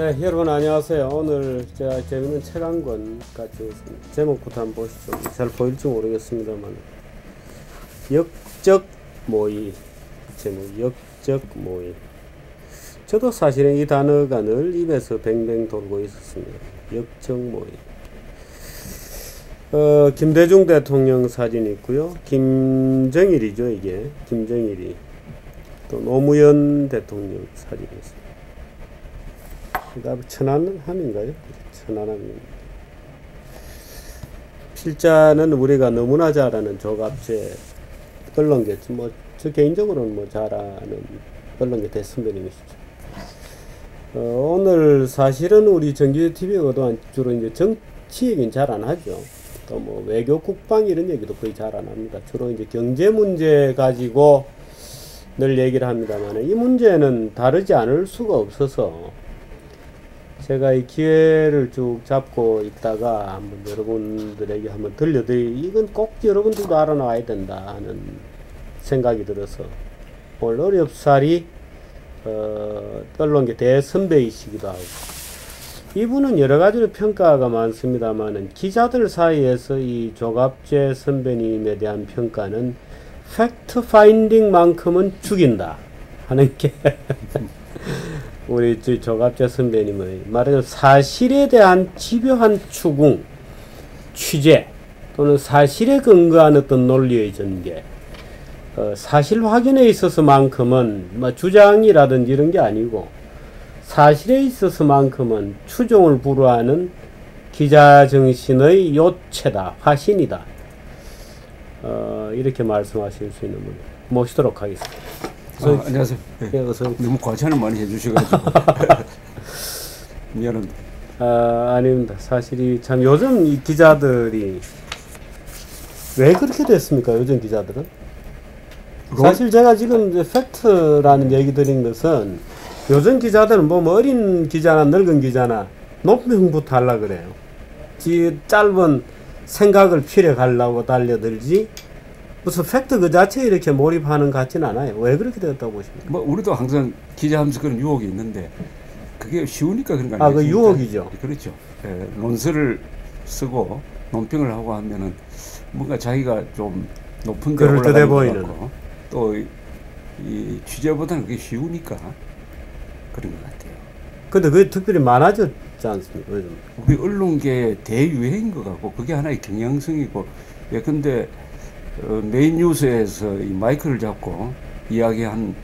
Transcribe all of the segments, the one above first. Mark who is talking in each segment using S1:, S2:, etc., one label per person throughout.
S1: 네, 여러분 안녕하세요. 오늘 제가 재밌는 책 한 권 가져왔습니다. 제목부터 한번 보시죠. 잘 보일지 모르겠습니다만, 역적 모의. 제목, 역적 모의. 저도 사실은 이 단어가 늘 입에서 뱅뱅 돌고 있었습니다. 역적 모의. 김대중 대통령 사진이 있고요. 김정일이죠, 이게. 김정일이. 또 노무현 대통령 사진이 있습니다. 천안함인가요? 천안함입니다. 필자는 우리가 너무나 잘 아는 조갑제 언론계, 저 개인적으로는 잘 아는 언론계 대선배님이시죠. 오늘 사실은 우리 정규 TV가 주로 이제 정치 얘기는 잘 안 하죠. 또 외교 국방 이런 얘기도 거의 잘 안 합니다. 주로 이제 경제 문제 가지고 늘 얘기를 합니다만, 이 문제는 다르지 않을 수가 없어서 제가 이 기회를 쭉 잡고 있다가 한번 여러분들에게 한번 이건 꼭 여러분들도 알아놔야 된다 하는 생각이 들어서, 오늘 어렵사리 언론계 대선배이시기도 하고, 이분은 여러 가지로 평가가 많습니다만은 기자들 사이에서 이 조갑재 선배님에 대한 평가는 팩트 파인딩만큼은 죽인다 하는 게 우리 조갑재 선배님의 말하자면 사실에 대한 집요한 추궁, 취재 또는 사실에 근거한 어떤 논리의 전개, 사실 확인에 있어서만큼은 주장이라든지 이런 게 아니고 사실에 있어서만큼은 추종을 불허하는 기자 정신의 요체다, 화신이다. 이렇게 말씀하실 수 있는 분 모시도록 하겠습니다.
S2: 안녕하세요.
S1: 네, 어서
S2: 너무 과찬을 많이 해주셔가지고 미안합니다.
S1: 아닙니다. 사실이 참 요즘 이 기자들이 왜 그렇게 됐습니까? 요즘 기자들은 사실 제가 지금 이제 팩트라는 얘기 드린 것은, 요즘 기자들은 어린 기자나 늙은 기자나 논평부터 하려 그래요. 짧은 생각을 필요하려고 달려들지 무슨 팩트 그 자체에 이렇게 몰입하는 것 같지는 않아요. 왜 그렇게 됐다고 보십니까?
S2: 우리도 항상 기자하면서 그런 유혹이 있는데 그게 쉬우니까 그런 거 아니에요?
S1: 그 유혹이죠.
S2: 그렇죠. 논설을 쓰고 논평을 하고 하면은 뭔가 자기가 좀 높은 데 올라가는 것 같고, 또 이 취재보다는 그게 쉬우니까 그런 것 같아요. 근데
S1: 그게 특별히 많아졌지 않습니까? 요즘
S2: 우리 언론계의 대유행인 것 같고, 그게 하나의 경향성이고. 근데 메인 뉴스에서 이 마이크를 잡고 이야기하는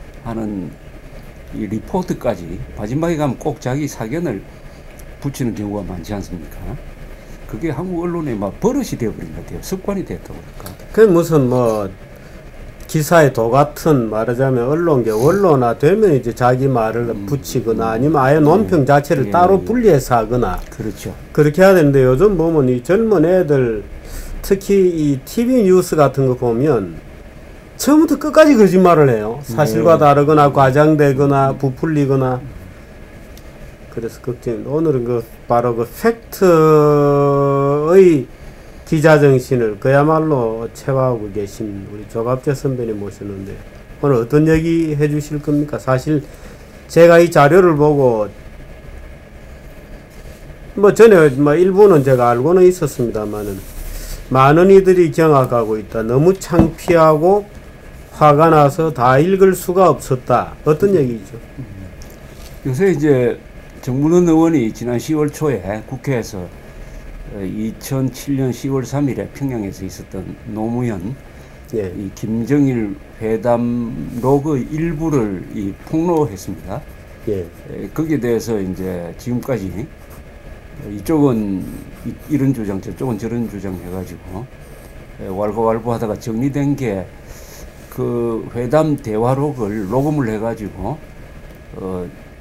S2: 이 리포트까지 마지막에 가면 꼭 자기 사견을 붙이는 경우가 많지 않습니까? 그게 한국 언론의 버릇이 되어버린 것 같아요. 습관이 됐다고 할까.
S1: 그게 무슨 기사의 도 같은, 말하자면 언론계 원로나 되면 이제 자기 말을 붙이거나 아니면 아예 논평 자체를 따로 분리해서 하거나,
S2: 그렇죠.
S1: 그렇게 해야 되는데, 요즘 보면 이 젊은 애들, 특히 이 TV 뉴스 같은 거 보면 처음부터 끝까지 거짓말을 해요. 사실과 다르거나 과장되거나 부풀리거나. 그래서 걱정. 오늘은 바로 팩트의 기자 정신을 그야말로 체화하고 계신 우리 조갑재 선배님 모셨는데, 오늘 어떤 얘기 해주실 겁니까? 사실 제가 이 자료를 보고 전에 일부는 제가 알고는 있었습니다만은, 많은 이들이 경악하고 있다. 너무 창피하고 화가 나서 다 읽을 수가 없었다. 어떤 얘기죠?
S2: 요새 이제 정문원 의원이 지난 10월 초에 국회에서 2007년 10월 3일에 평양에서 있었던 노무현 이 김정일 회담 로그 일부를 폭로했습니다. 거기에 대해서 이제 지금까지 이쪽은 이런 주장, 저쪽은 저런 주장 해가지고 왈가왈부하다가 정리된 게, 그 회담 대화록을 녹음을 해가지고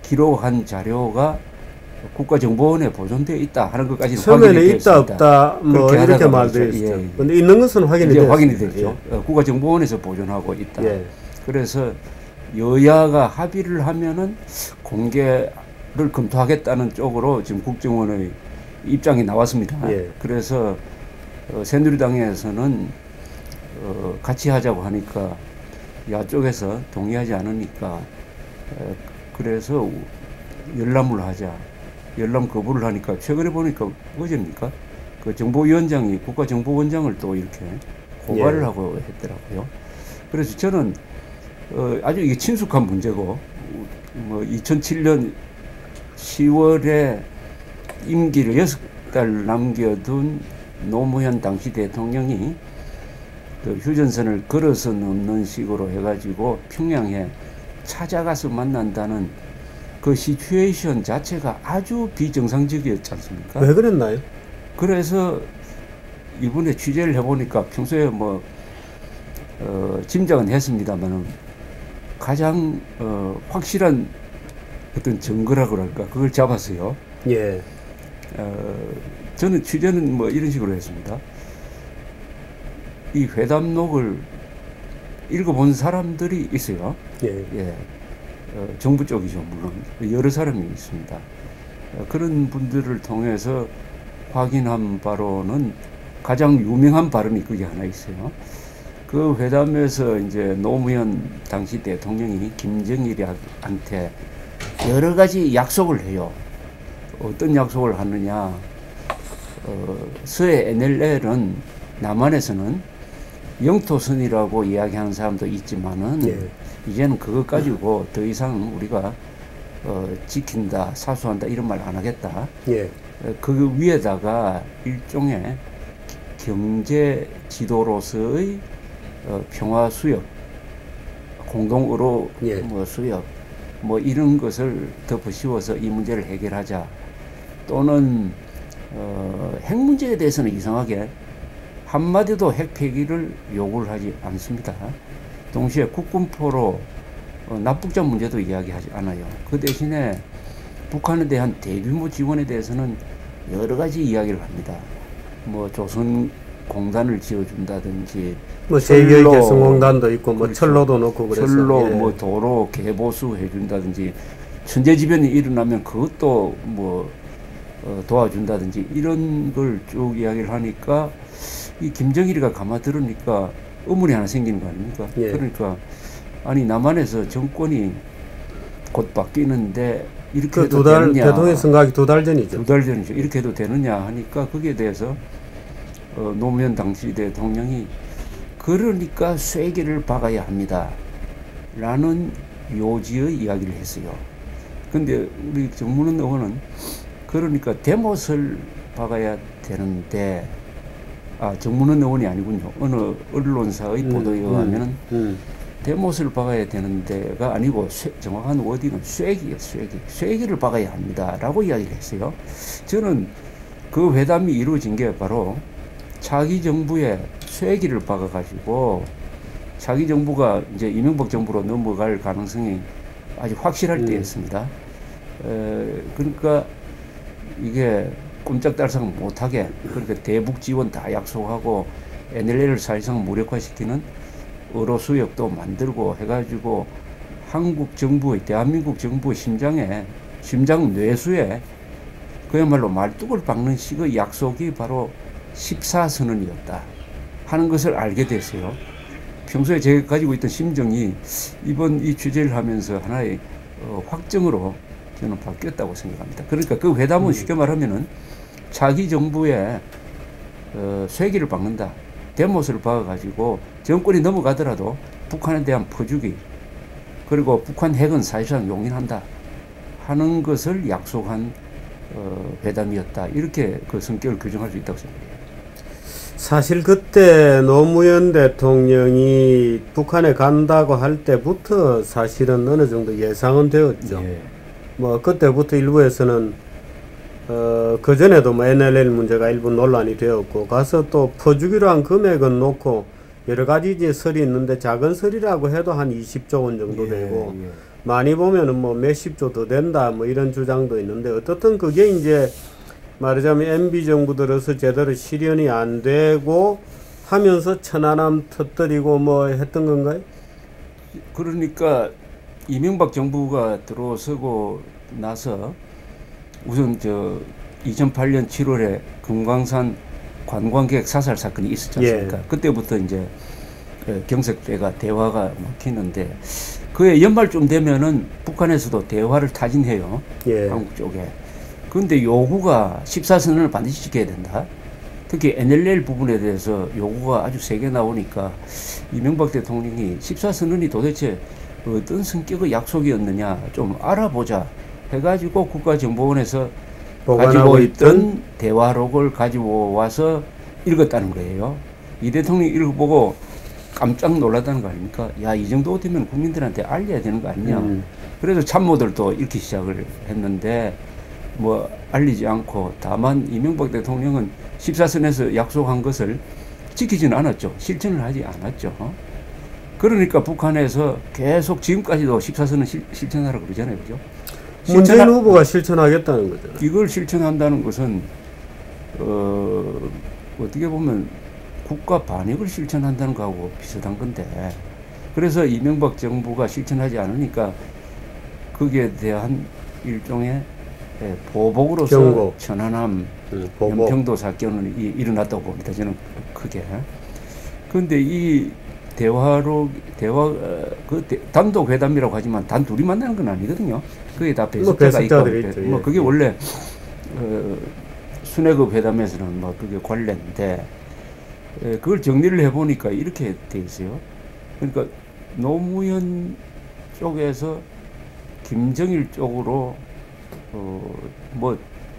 S2: 기록한 자료가 국가정보원에 보존되어 있다 하는 것까지는
S1: 처음에는 있다 없다 이렇게 말되어 있죠. 근데 있는 것은
S2: 확인이 됐죠. 국가정보원에서 보존하고 있다. 그래서 여야가 합의를 하면은 공개를 검토하겠다는 쪽으로 지금 국정원의 입장이 나왔습니다. 그래서 새누리당에서는 같이 하자고 하니까 야쪽에서 동의하지 않으니까 그래서 열람을 하자. 열람 거부를 하니까 최근에 보니까 어제입니까? 그 정보위원장이 국가정보원장을 또 이렇게 고발을
S1: 예.
S2: 하고 했더라고요. 그래서 저는 아주 이게 친숙한 문제고 뭐 2007년 10월에 임기를 6달 남겨둔 노무현 당시 대통령이 그 휴전선을 걸어서 넘는 식으로 해가지고 평양에 찾아가서 만난다는 그 시츄에이션 자체가 아주 비정상적이었지 않습니까?
S1: 왜 그랬나요?
S2: 그래서 이번에 취재를 해보니까 평소에 뭐 짐작은 했습니다만은 가장 확실한 어떤 증거라 그럴까 그걸 잡았어요.
S1: 예.
S2: 저는 취재는 뭐 이런 식으로 했습니다. 이 회담록을 읽어본 사람들이 있어요.
S1: 예.
S2: 예. 정부 쪽이죠, 물론. 여러 사람이 있습니다. 그런 분들을 통해서 확인한 바로는 가장 유명한 발언이 그게 하나 있어요. 그 회담에서 이제 노무현 당시 대통령이 김정일한테 여러 가지 약속을 해요. 어떤 약속을 하느냐. 서해 NLL은 남한에서는 영토선이라고 이야기하는 사람도 있지만은
S1: 예.
S2: 이제는 그것 가지고 더 이상 우리가 지킨다, 사수한다 이런 말 안 하겠다.
S1: 예.
S2: 그 위에다가 일종의 경제 지도로서의 평화 수역, 공동으로
S1: 예.
S2: 뭐 수역, 뭐 이런 것을 덮어 씌워서 이 문제를 해결하자. 또는 핵 문제에 대해서는 이상하게 한마디도 핵 폐기를 요구를 하지 않습니다. 동시에 국군포로 납북자 문제도 이야기하지 않아요. 그 대신에 북한에 대한 대규모 지원에 대해서는 여러 가지 이야기를 합니다. 뭐 조선공단을 지어준다든지
S1: 뭐 제2의 개성공단도 있고 뭐
S2: 그렇죠.
S1: 철로도 놓고 그래서
S2: 철로
S1: 예.
S2: 뭐 도로 개보수 해준다든지 천재지변이 일어나면 그것도 뭐 도와준다든지 이런 걸 쭉 이야기를 하니까 이 김정일이가 가만 들으니까 의문이 하나 생기는 거 아닙니까?
S1: 예.
S2: 그러니까 아니 남한에서 정권이 곧 바뀌는데 이렇게
S1: 그
S2: 해도
S1: 두 달
S2: 되느냐?
S1: 대통령 선거하기 2달 전이죠.
S2: 2달 전이죠. 이렇게 해도 되느냐 하니까 거기에 대해서 노무현 당시 대통령이 그러니까 쐐기를 박아야 합니다. 라는 요지의 이야기를 했어요. 근데 우리 정문원 의원은 그러니까 대못을 박아야 되는데 정문원 의원이 아니군요. 어느 언론사의 보도에 의하면 대못을 박아야 되는 데가 아니고 정확한 워딩은 쐐기예요. 쐐기를 박아야 합니다. 라고 이야기를 했어요. 저는 그 회담이 이루어진 게 바로 차기 정부에 쐐기를 박아가지고 차기 정부가 이제 이명박 정부로 넘어갈 가능성이 아주 확실할 때였습니다. 그러니까 이게 꼼짝달싹 못하게 그렇게 대북 지원 다 약속하고 NLL을 사실상 무력화시키는 어로 수역도 만들고 해가지고 한국 정부의 대한민국 정부의 심장 뇌수에 그야말로 말뚝을 박는 식의 약속이 바로 14선언이었다 하는 것을 알게 됐어요. 평소에 제가 가지고 있던 심정이 이번 이 취재를 하면서 하나의 확정으로 저는 바뀌었다고 생각합니다. 그러니까 그 회담은 쉽게 말하면은 차기 정부에 쐐기를 박는다. 대못을 박아가지고 정권이 넘어가더라도 북한에 대한 퍼주기 그리고 북한 핵은 사실상 용인한다 하는 것을 약속한 회담이었다. 이렇게 그 성격을 규정할 수 있다고 생각해요.
S1: 사실 그때 노무현 대통령이 북한에 간다고 할 때부터 사실은 어느 정도 예상은 되었죠.
S2: 예.
S1: 뭐 그때부터 일부에서는 그 전에도 뭐 NLL 문제가 일부 논란이 되었고 가서 또 퍼주기로 한 금액은 놓고 여러 가지 이제 설이 있는데 작은 설이라고 해도 한 20조 원 정도 되고 많이 보면은 뭐 몇십 조 더 된다 뭐 이런 주장도 있는데 어떻든 그게 이제 말하자면 MB 정부 들어서 제대로 실현이 안 되고 하면서 천안함 터뜨리고 뭐 했던 건가요?
S2: 그러니까 이명박 정부가 들어서고 나서 우선 2008년 7월에 금강산 관광객 사살 사건이 있었지 않습니까?
S1: 예.
S2: 그때부터 이제 경색대가 대화가 막히는데 그해 연말쯤 되면은 북한에서도 대화를 타진해요.
S1: 예.
S2: 한국 쪽에. 그런데 요구가 14선언을 반드시 지켜야 된다. 특히 NLL 부분에 대해서 요구가 아주 세게 나오니까 이명박 대통령이 14선언이 도대체 어떤 성격의 약속이었느냐 좀 알아보자 해가지고 국가정보원에서 가지고 있던 대화록을 가지고 와서 읽었다는 거예요. 이 대통령이 읽어보고 깜짝 놀랐다는 거 아닙니까? 야, 이 정도 되면 국민들한테 알려야 되는 거 아니냐. 그래서 참모들도 읽기 시작을 했는데 뭐 알리지 않고 다만 이명박 대통령은 14선에서 약속한 것을 지키지는 않았죠. 실천을 하지 않았죠. 그러니까 북한에서 계속 지금까지도 14선은 실천하라 그러잖아요. 그죠?
S1: 문재인 후보가 실천하겠다는 거죠.
S2: 이걸 실천한다는 것은 어떻게 보면 국가 반역을 실천한다는 거하고 비슷한 건데, 그래서 이명박 정부가 실천하지 않으니까 거기에 대한 일종의 보복으로서
S1: 경고.
S2: 천안함, 연평도 사건이 일어났다고 봅니다. 저는 크게. 그런데 이 단독 회담이라고 하지만 단 둘이 만나는 건 아니거든요. 그게 다 배석자가 있고, 뭐 그게 원래 순회급 회담에서는 뭐 그게 관례인데, 그걸 정리를 해보니까 이렇게 돼 있어요. 그러니까 노무현 쪽에서 김정일 쪽으로 뭐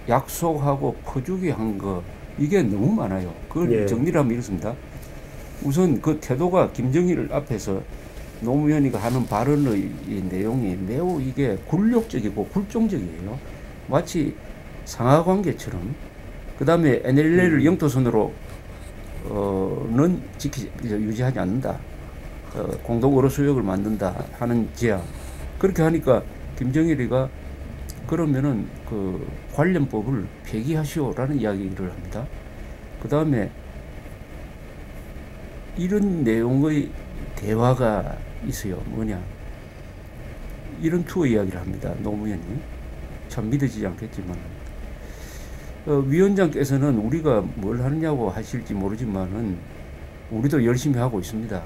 S2: 약속하고 퍼주기 한 거 이게 너무 많아요. 그걸 정리를 하면 이렇습니다. 우선 그 태도가 김정일 앞에서 노무현이가 하는 발언의 이 내용이 매우 이게 굴욕적이고 굴종적이에요. 마치 상하관계처럼. 그 다음에 NLL을 영토선으로 는 유지하지 않는다. 공동 어로 수역을 만든다 하는 제안. 그렇게 하니까 김정일이가 그러면은 그 관련법을 폐기하시오라는 이야기를 합니다. 그 다음에 이런 내용의 대화가 있어요. 뭐냐, 이런 투어 이야기를 합니다. 노무현이. 참 믿어지지 않겠지만 위원장께서는 우리가 뭘 하느냐고 하실지 모르지만은 우리도 열심히 하고 있습니다.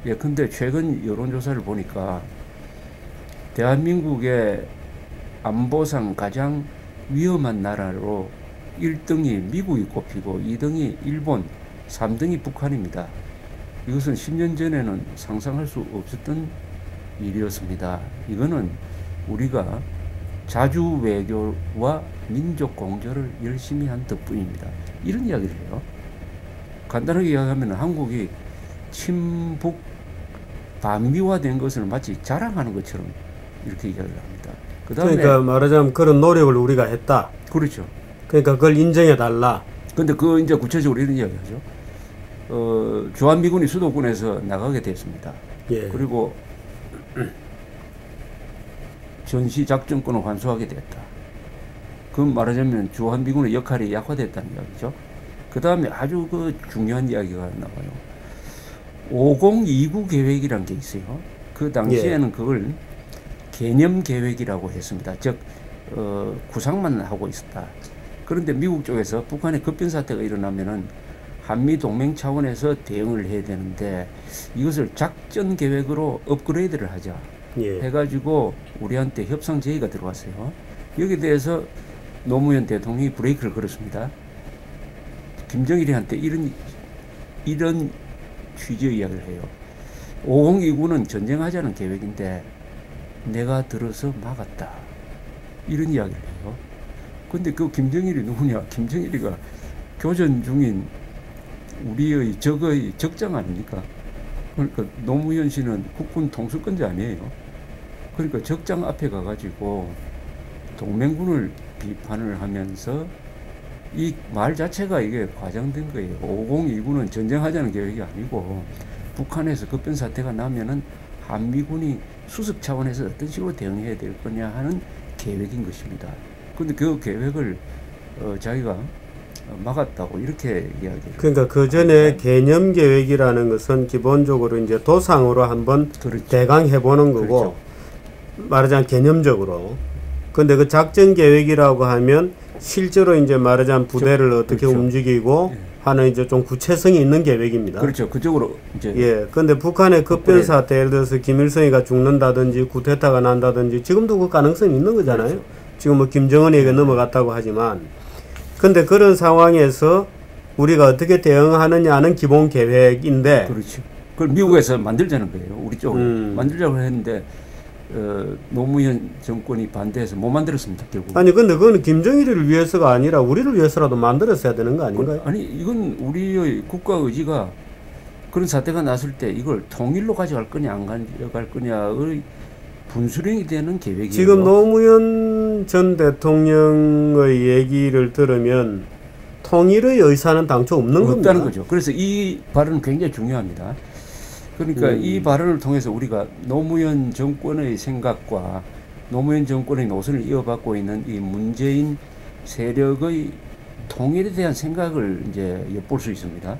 S2: 예컨대 최근 여론조사를 보니까 대한민국의 안보상 가장 위험한 나라로 1등이 미국이 꼽히고 2등이 일본, 3등이 북한입니다. 이것은 10년 전에는 상상할 수 없었던 일이었습니다. 이거는 우리가 자주 외교와 민족 공조를 열심히 한 덕분입니다. 이런 이야기를 해요. 간단하게 이야기하면 한국이 친북 반미화된 것을 마치 자랑하는 것처럼 이렇게 이야기를 합니다.
S1: 그러니까 말하자면 그런 노력을 우리가 했다.
S2: 그렇죠.
S1: 그러니까 그걸 인정해 달라.
S2: 근데 그 이제 구체적으로 이런 이야기하죠. 주한미군이 수도권에서 나가게 됐습니다. 그리고 전시작전권을 환수하게 됐다. 그 말하자면 주한미군의 역할이 약화됐다는 이야기죠. 그 다음에 아주 그 중요한 이야기가 나와요. 5029 계획이라는 게 있어요. 그 당시에는 그걸 개념 계획이라고 했습니다. 즉 구상만 하고 있었다. 그런데 미국 쪽에서 북한의 급변 사태가 일어나면은 한미 동맹 차원에서 대응을 해야 되는데 이것을 작전 계획으로 업그레이드를 하자 해가지고 우리한테 협상 제의가 들어왔어요. 여기에 대해서 노무현 대통령이 브레이크를 걸었습니다. 김정일이한테 이런 취지의 이야기를 해요. 5029는 전쟁하자는 계획인데 내가 들어서 막았다. 이런 이야기를 해요. 근데 그 김정일이 누구냐? 김정일이가 교전 중인 우리의 적의 적장 아닙니까? 그러니까 노무현 씨는 국군 통수권자 아니에요. 그러니까 적장 앞에 가가지고 동맹군을 비판을 하면서 이 말 자체가 이게 과장된 거예요. 5029는 전쟁하자는 계획이 아니고 북한에서 급변 사태가 나면은 한미군이 수습 차원에서 어떤 식으로 대응해야 될 거냐 하는 계획인 것입니다. 그런데 그 계획을 자기가 막았다고 이렇게 이야기해요.
S1: 그러니까 그 전에 개념 계획이라는 것은 기본적으로 이제 도상으로 한번 대강해 보는 거고, 말하자면 개념적으로. 근데 그 작전 계획이라고 하면 실제로 이제 말하자면 부대를 어떻게 움직이고 하는 이제 좀 구체성이 있는 계획입니다.
S2: 그렇죠. 그쪽으로 이제.
S1: 근데 북한의 급변 사태, 예를 들어서 김일성이가 죽는다든지 쿠데타가 난다든지 지금도 그 가능성이 있는 거잖아요. 지금 뭐 김정은에게 넘어갔다고 하지만, 근데 그런 상황에서 우리가 어떻게 대응하느냐는 기본 계획인데.
S2: 그렇죠. 그걸 미국에서 만들자는 거예요. 우리 쪽으로 만들자고 했는데 노무현 정권이 반대해서 못 만들었습니다. 결국.
S1: 아니 근데 그거는 김정일을 위해서가 아니라 우리를 위해서라도 만들었어야 되는 거 아닌가요?
S2: 아니 이건 우리의 국가 의지가 그런 사태가 났을 때 이걸 통일로 가져갈 거냐 안 가져갈 거냐의 분수령이 되는 계획이에요.
S1: 지금 노무현 전 대통령의 얘기를 들으면 통일의 의사는 당초 없는 겁니다.
S2: 없다는 거죠. 그래서 이 발언은 굉장히 중요합니다. 그러니까 이 발언을 통해서 우리가 노무현 정권의 생각과 노무현 정권의 노선을 이어받고 있는 이 문재인 세력의 통일에 대한 생각을 이제 엿볼 수 있습니다.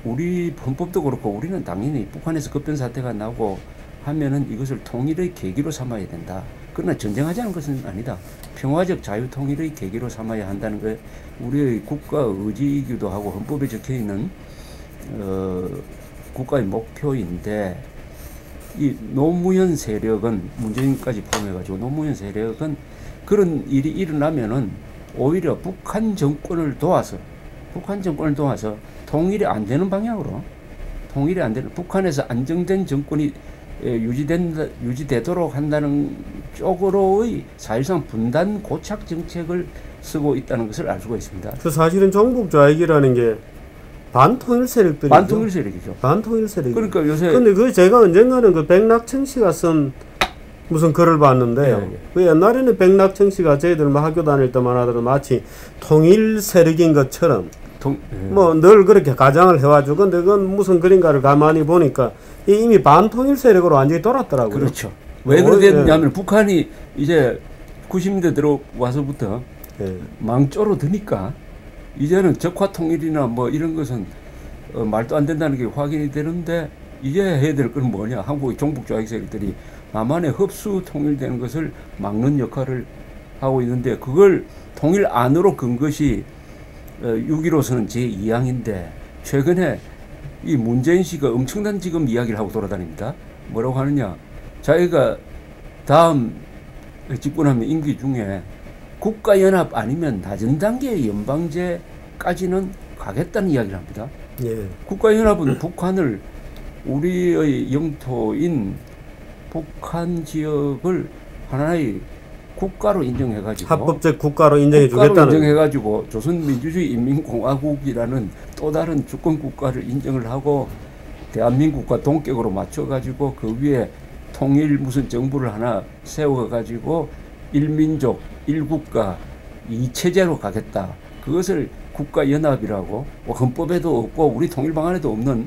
S2: 우리 헌법도 그렇고 우리는 당연히 북한에서 급변 사태가 나고 하면은 이것을 통일의 계기로 삼아야 된다. 그러나 전쟁하자는 것은 아니다. 평화적 자유 통일의 계기로 삼아야 한다는 게 우리의 국가 의지이기도 하고 헌법에 적혀 있는 국가의 목표인데, 이 노무현 세력은 문재인까지 포함해가지고 노무현 세력은 그런 일이 일어나면은 오히려 북한 정권을 도와서 통일이 안 되는 방향으로, 통일이 안 되는, 북한에서 안정된 정권이 유지되도록 한다는 쪽으로의 사실상 분단 고착 정책을 쓰고 있다는 것을 알 수가 있습니다.
S1: 그 사실은 종북 좌익이라는 게 반통일 세력들이죠.
S2: 반통일 세력이죠.
S1: 반통일 세력.
S2: 그러니까 요새.
S1: 근데 그 제가 언젠가는 그 백낙청 씨가 쓴 무슨 글을 봤는데요.
S2: 예.
S1: 그 옛날에는 백낙청 씨가 저희들 뭐 학교 다닐 때만 하더라도 마치 통일 세력인 것처럼 뭐 늘 그렇게 가장을 해와주고, 근데 그건 무슨 글인가를 가만히 보니까 이미 반통일 세력으로 완전히 돌았더라고요.
S2: 그렇죠. 왜 그렇게 됐냐면 북한이 이제 90년대 들어와서부터 망조로 드니까 이제는 적화 통일이나 뭐 이런 것은 말도 안 된다는 게 확인이 되는데, 이제 해야 될 건 뭐냐. 한국의 종북 좌익 세력들이 남한의 흡수 통일되는 것을 막는 역할을 하고 있는데, 그걸 통일 안으로 건 것이 6.15선언 제2항인데 최근에 이 문재인 씨가 엄청난 지금 이야기를 하고 돌아다닙니다. 뭐라고 하느냐. 자기가 다음 집권하면 임기 중에 국가연합 아니면 낮은 단계의 연방제까지는 가겠다는 이야기를 합니다.
S1: 예.
S2: 국가연합은 북한을, 우리의 영토인 북한 지역을 하나의 국가로 인정해가지고,
S1: 합법적 국가로 인정해주겠다는,
S2: 인정해가지고 조선민주주의 인민공화국이라는 또 다른 주권 국가를 인정을 하고 대한민국과 동격으로 맞춰가지고 그 위에 통일 무슨 정부를 하나 세워가지고 일민족, 일국가, 이체제로 가겠다. 그것을 국가연합이라고, 헌법에도 없고 우리 통일 방안에도 없는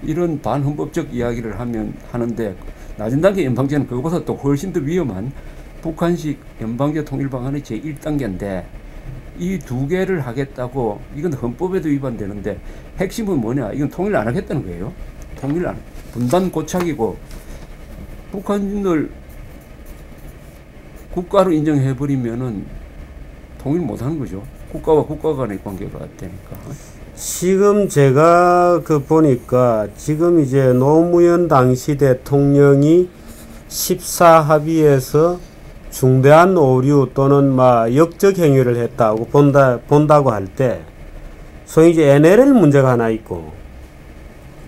S2: 이런 반헌법적 이야기를 하는데, 낮은 단계 연방제는 그것보다 또 훨씬 더 위험한 북한식 연방제 통일 방안의 제1단계인데 이 두 개를 하겠다고, 이건 헌법에도 위반되는데 핵심은 뭐냐? 이건 통일 안 하겠다는 거예요. 통일 안, 분단 고착이고, 북한을 국가로 인정해버리면은 통일 못 하는 거죠. 국가와 국가 간의 관계가 되니까.
S1: 지금 제가 보니까 지금 이제 노무현 당시 대통령이 14합의에서 중대한 오류 또는 역적 행위를 했다고 본다고 할 때, 소위 이제 NLL 문제가 하나 있고,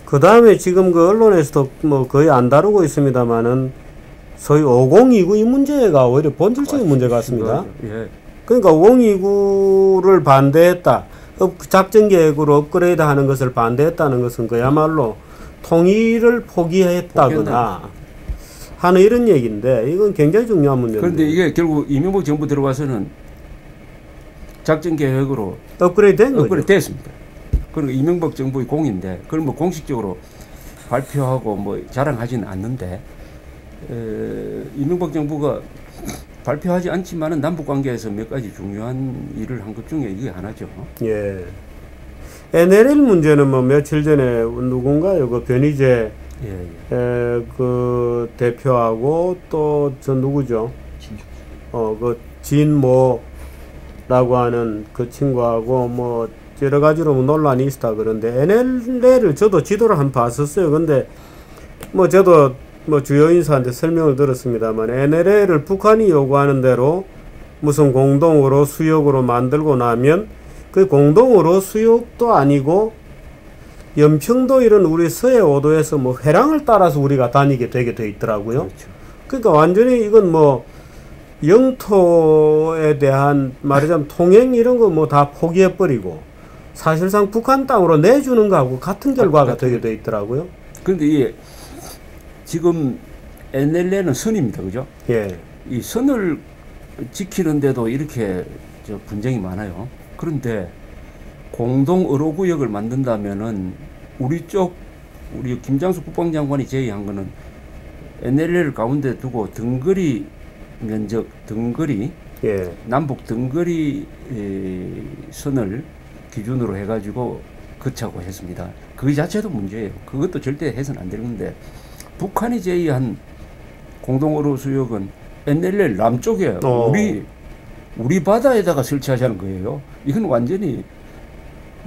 S1: 그 다음에 지금 그 언론에서도 뭐 거의 안 다루고 있습니다만은 소위 5029 이 문제가 오히려 본질적인 문제 같습니다.
S2: 예.
S1: 그러니까 5029를 반대했다, 작전 계획으로 업그레이드 하는 것을 반대했다는 것은 그야말로 통일을 포기했다거나 하는 이런 얘기인데, 이건 굉장히 중요한 문제입니다.
S2: 그런데 이게 결국 이명박 정부 들어와서는 작전 계획으로
S1: 업그레이드 된 거죠.
S2: 업그레이드 됐습니다. 그리고 이명박 정부의 공인데, 그걸 뭐 공식적으로 발표하고 뭐 자랑하지는 않는데, 이명박 정부가 발표하지 않지만은 남북 관계에서 몇 가지 중요한 일을 한 것 중에 이게 하나죠.
S1: 예. NLL 문제는 뭐 며칠 전에 누군가요? 그 변희재 그 대표하고 또 저 누구죠? 그 진모라고 하는 그 친구하고 뭐 여러 가지로 논란이 있다 그런데, NLL을 저도 지도를 한번 봤었어요. 근데 뭐 저도 뭐 주요 인사한테 설명을 들었습니다만 NLL을 북한이 요구하는 대로 무슨 공동으로 수역으로 만들고 나면 그 공동으로 수역도 아니고 연평도 이런 우리 서해 오도에서 뭐 회랑을 따라서 우리가 다니게 되게 돼 있더라고요.
S2: 그렇죠.
S1: 그러니까 완전히 이건 뭐 영토에 대한 말하자면 통행 이런 거 뭐 다 포기해 버리고 사실상 북한 땅으로 내주는 거하고 같은 결과가 되게 돼 있더라고요.
S2: 그런데 이 지금 NLL은 선입니다, 그죠?
S1: 예.
S2: 이 선을 지키는데도 이렇게 분쟁이 많아요. 그런데 공동 의료구역을 만든다면은 우리 김장수 국방장관이 제의한 거는 NLL을 가운데 두고 등거리 면적, 등거리,
S1: 예.
S2: 남북 등거리 선을 기준으로 해가지고 그치하고 했습니다. 그 자체도 문제예요. 그것도 절대 해서는 안 되는데 북한이 제의한 공동어로 수역은 NLL 남쪽에 우리 바다에다가 설치하자는 거예요. 이건 완전히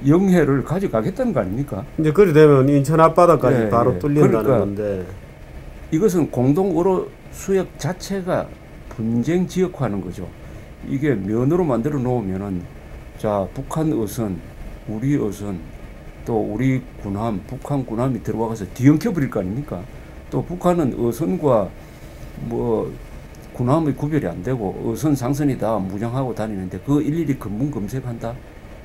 S2: 영해를 가져가겠다는 거 아닙니까?
S1: 이제 그리 되면 인천 앞바다까지
S2: 네,
S1: 바로
S2: 네.
S1: 뚫린다는
S2: 그러니까
S1: 건데
S2: 이것은 공동어로 수역 자체가 분쟁 지역화하는 거죠. 이게 면으로 만들어 놓으면은 자 북한 어선, 우리 어선, 또 우리 군함, 북한 군함이 들어와서 뒤엉켜 버릴 거 아닙니까? 또 북한은 어선과 뭐 군함의 구별이 안 되고 어선 상선이 다 무장하고 다니는데 그 일일이 근무 검색한다.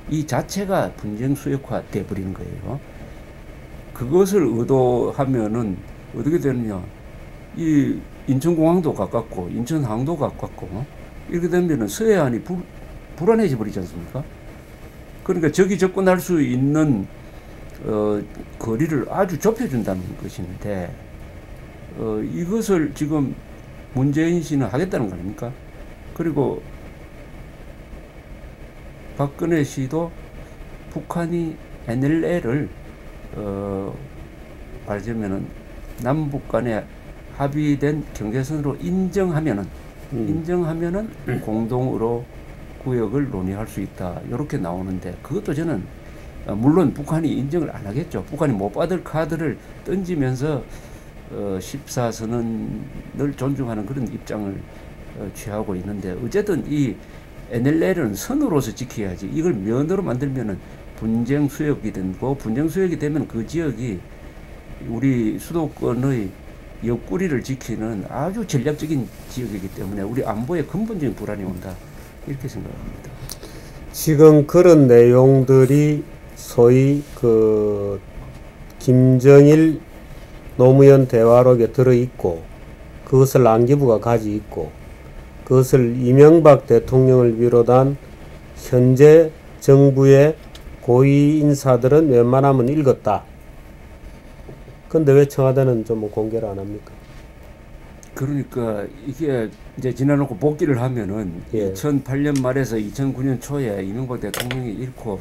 S2: 이 자체가 분쟁 수역화 돼 버리는 거예요. 그것을 의도하면은 어떻게 되느냐? 이 인천공항도 가깝고 인천항도 가깝고 이렇게 되면은 서해안이 불안해져 버리지 않습니까? 그러니까 적이 접근할 수 있는 거리를 아주 좁혀준다는 것인데 이것을 지금 문재인 씨는 하겠다는 거 아닙니까? 그리고 박근혜 씨도 북한이 NLL을 말하자면은 남북 간에 합의된 경계선으로 인정하면은 공동으로 구역을 논의할 수 있다. 이렇게 나오는데 그것도 저는 물론 북한이 인정을 안 하겠죠. 북한이 못 받을 카드를 던지면서 14선언을 존중하는 그런 입장을 취하고 있는데 어쨌든 이 NLL은 선으로서 지켜야지 이걸 면으로 만들면은 분쟁 수역이 되고 분쟁 수역이 되면 그 지역이 우리 수도권의 옆구리를 지키는 아주 전략적인 지역이기 때문에 우리 안보에 근본적인 불안이 온다 이렇게 생각합니다.
S1: 지금 그런 내용들이 소위 그 김정일 노무현 대화록에 들어있고 그것을 안기부가 가지고 있고 그것을 이명박 대통령을 비롯한 현재 정부의 고위 인사들은 웬만하면 읽었다. 근데 왜 청와대는 좀 뭐 공개를 안 합니까?
S2: 그러니까 이게 이제 지나놓고 복귀를 하면은 2008년 말에서 2009년 초에 이명박 대통령이 읽고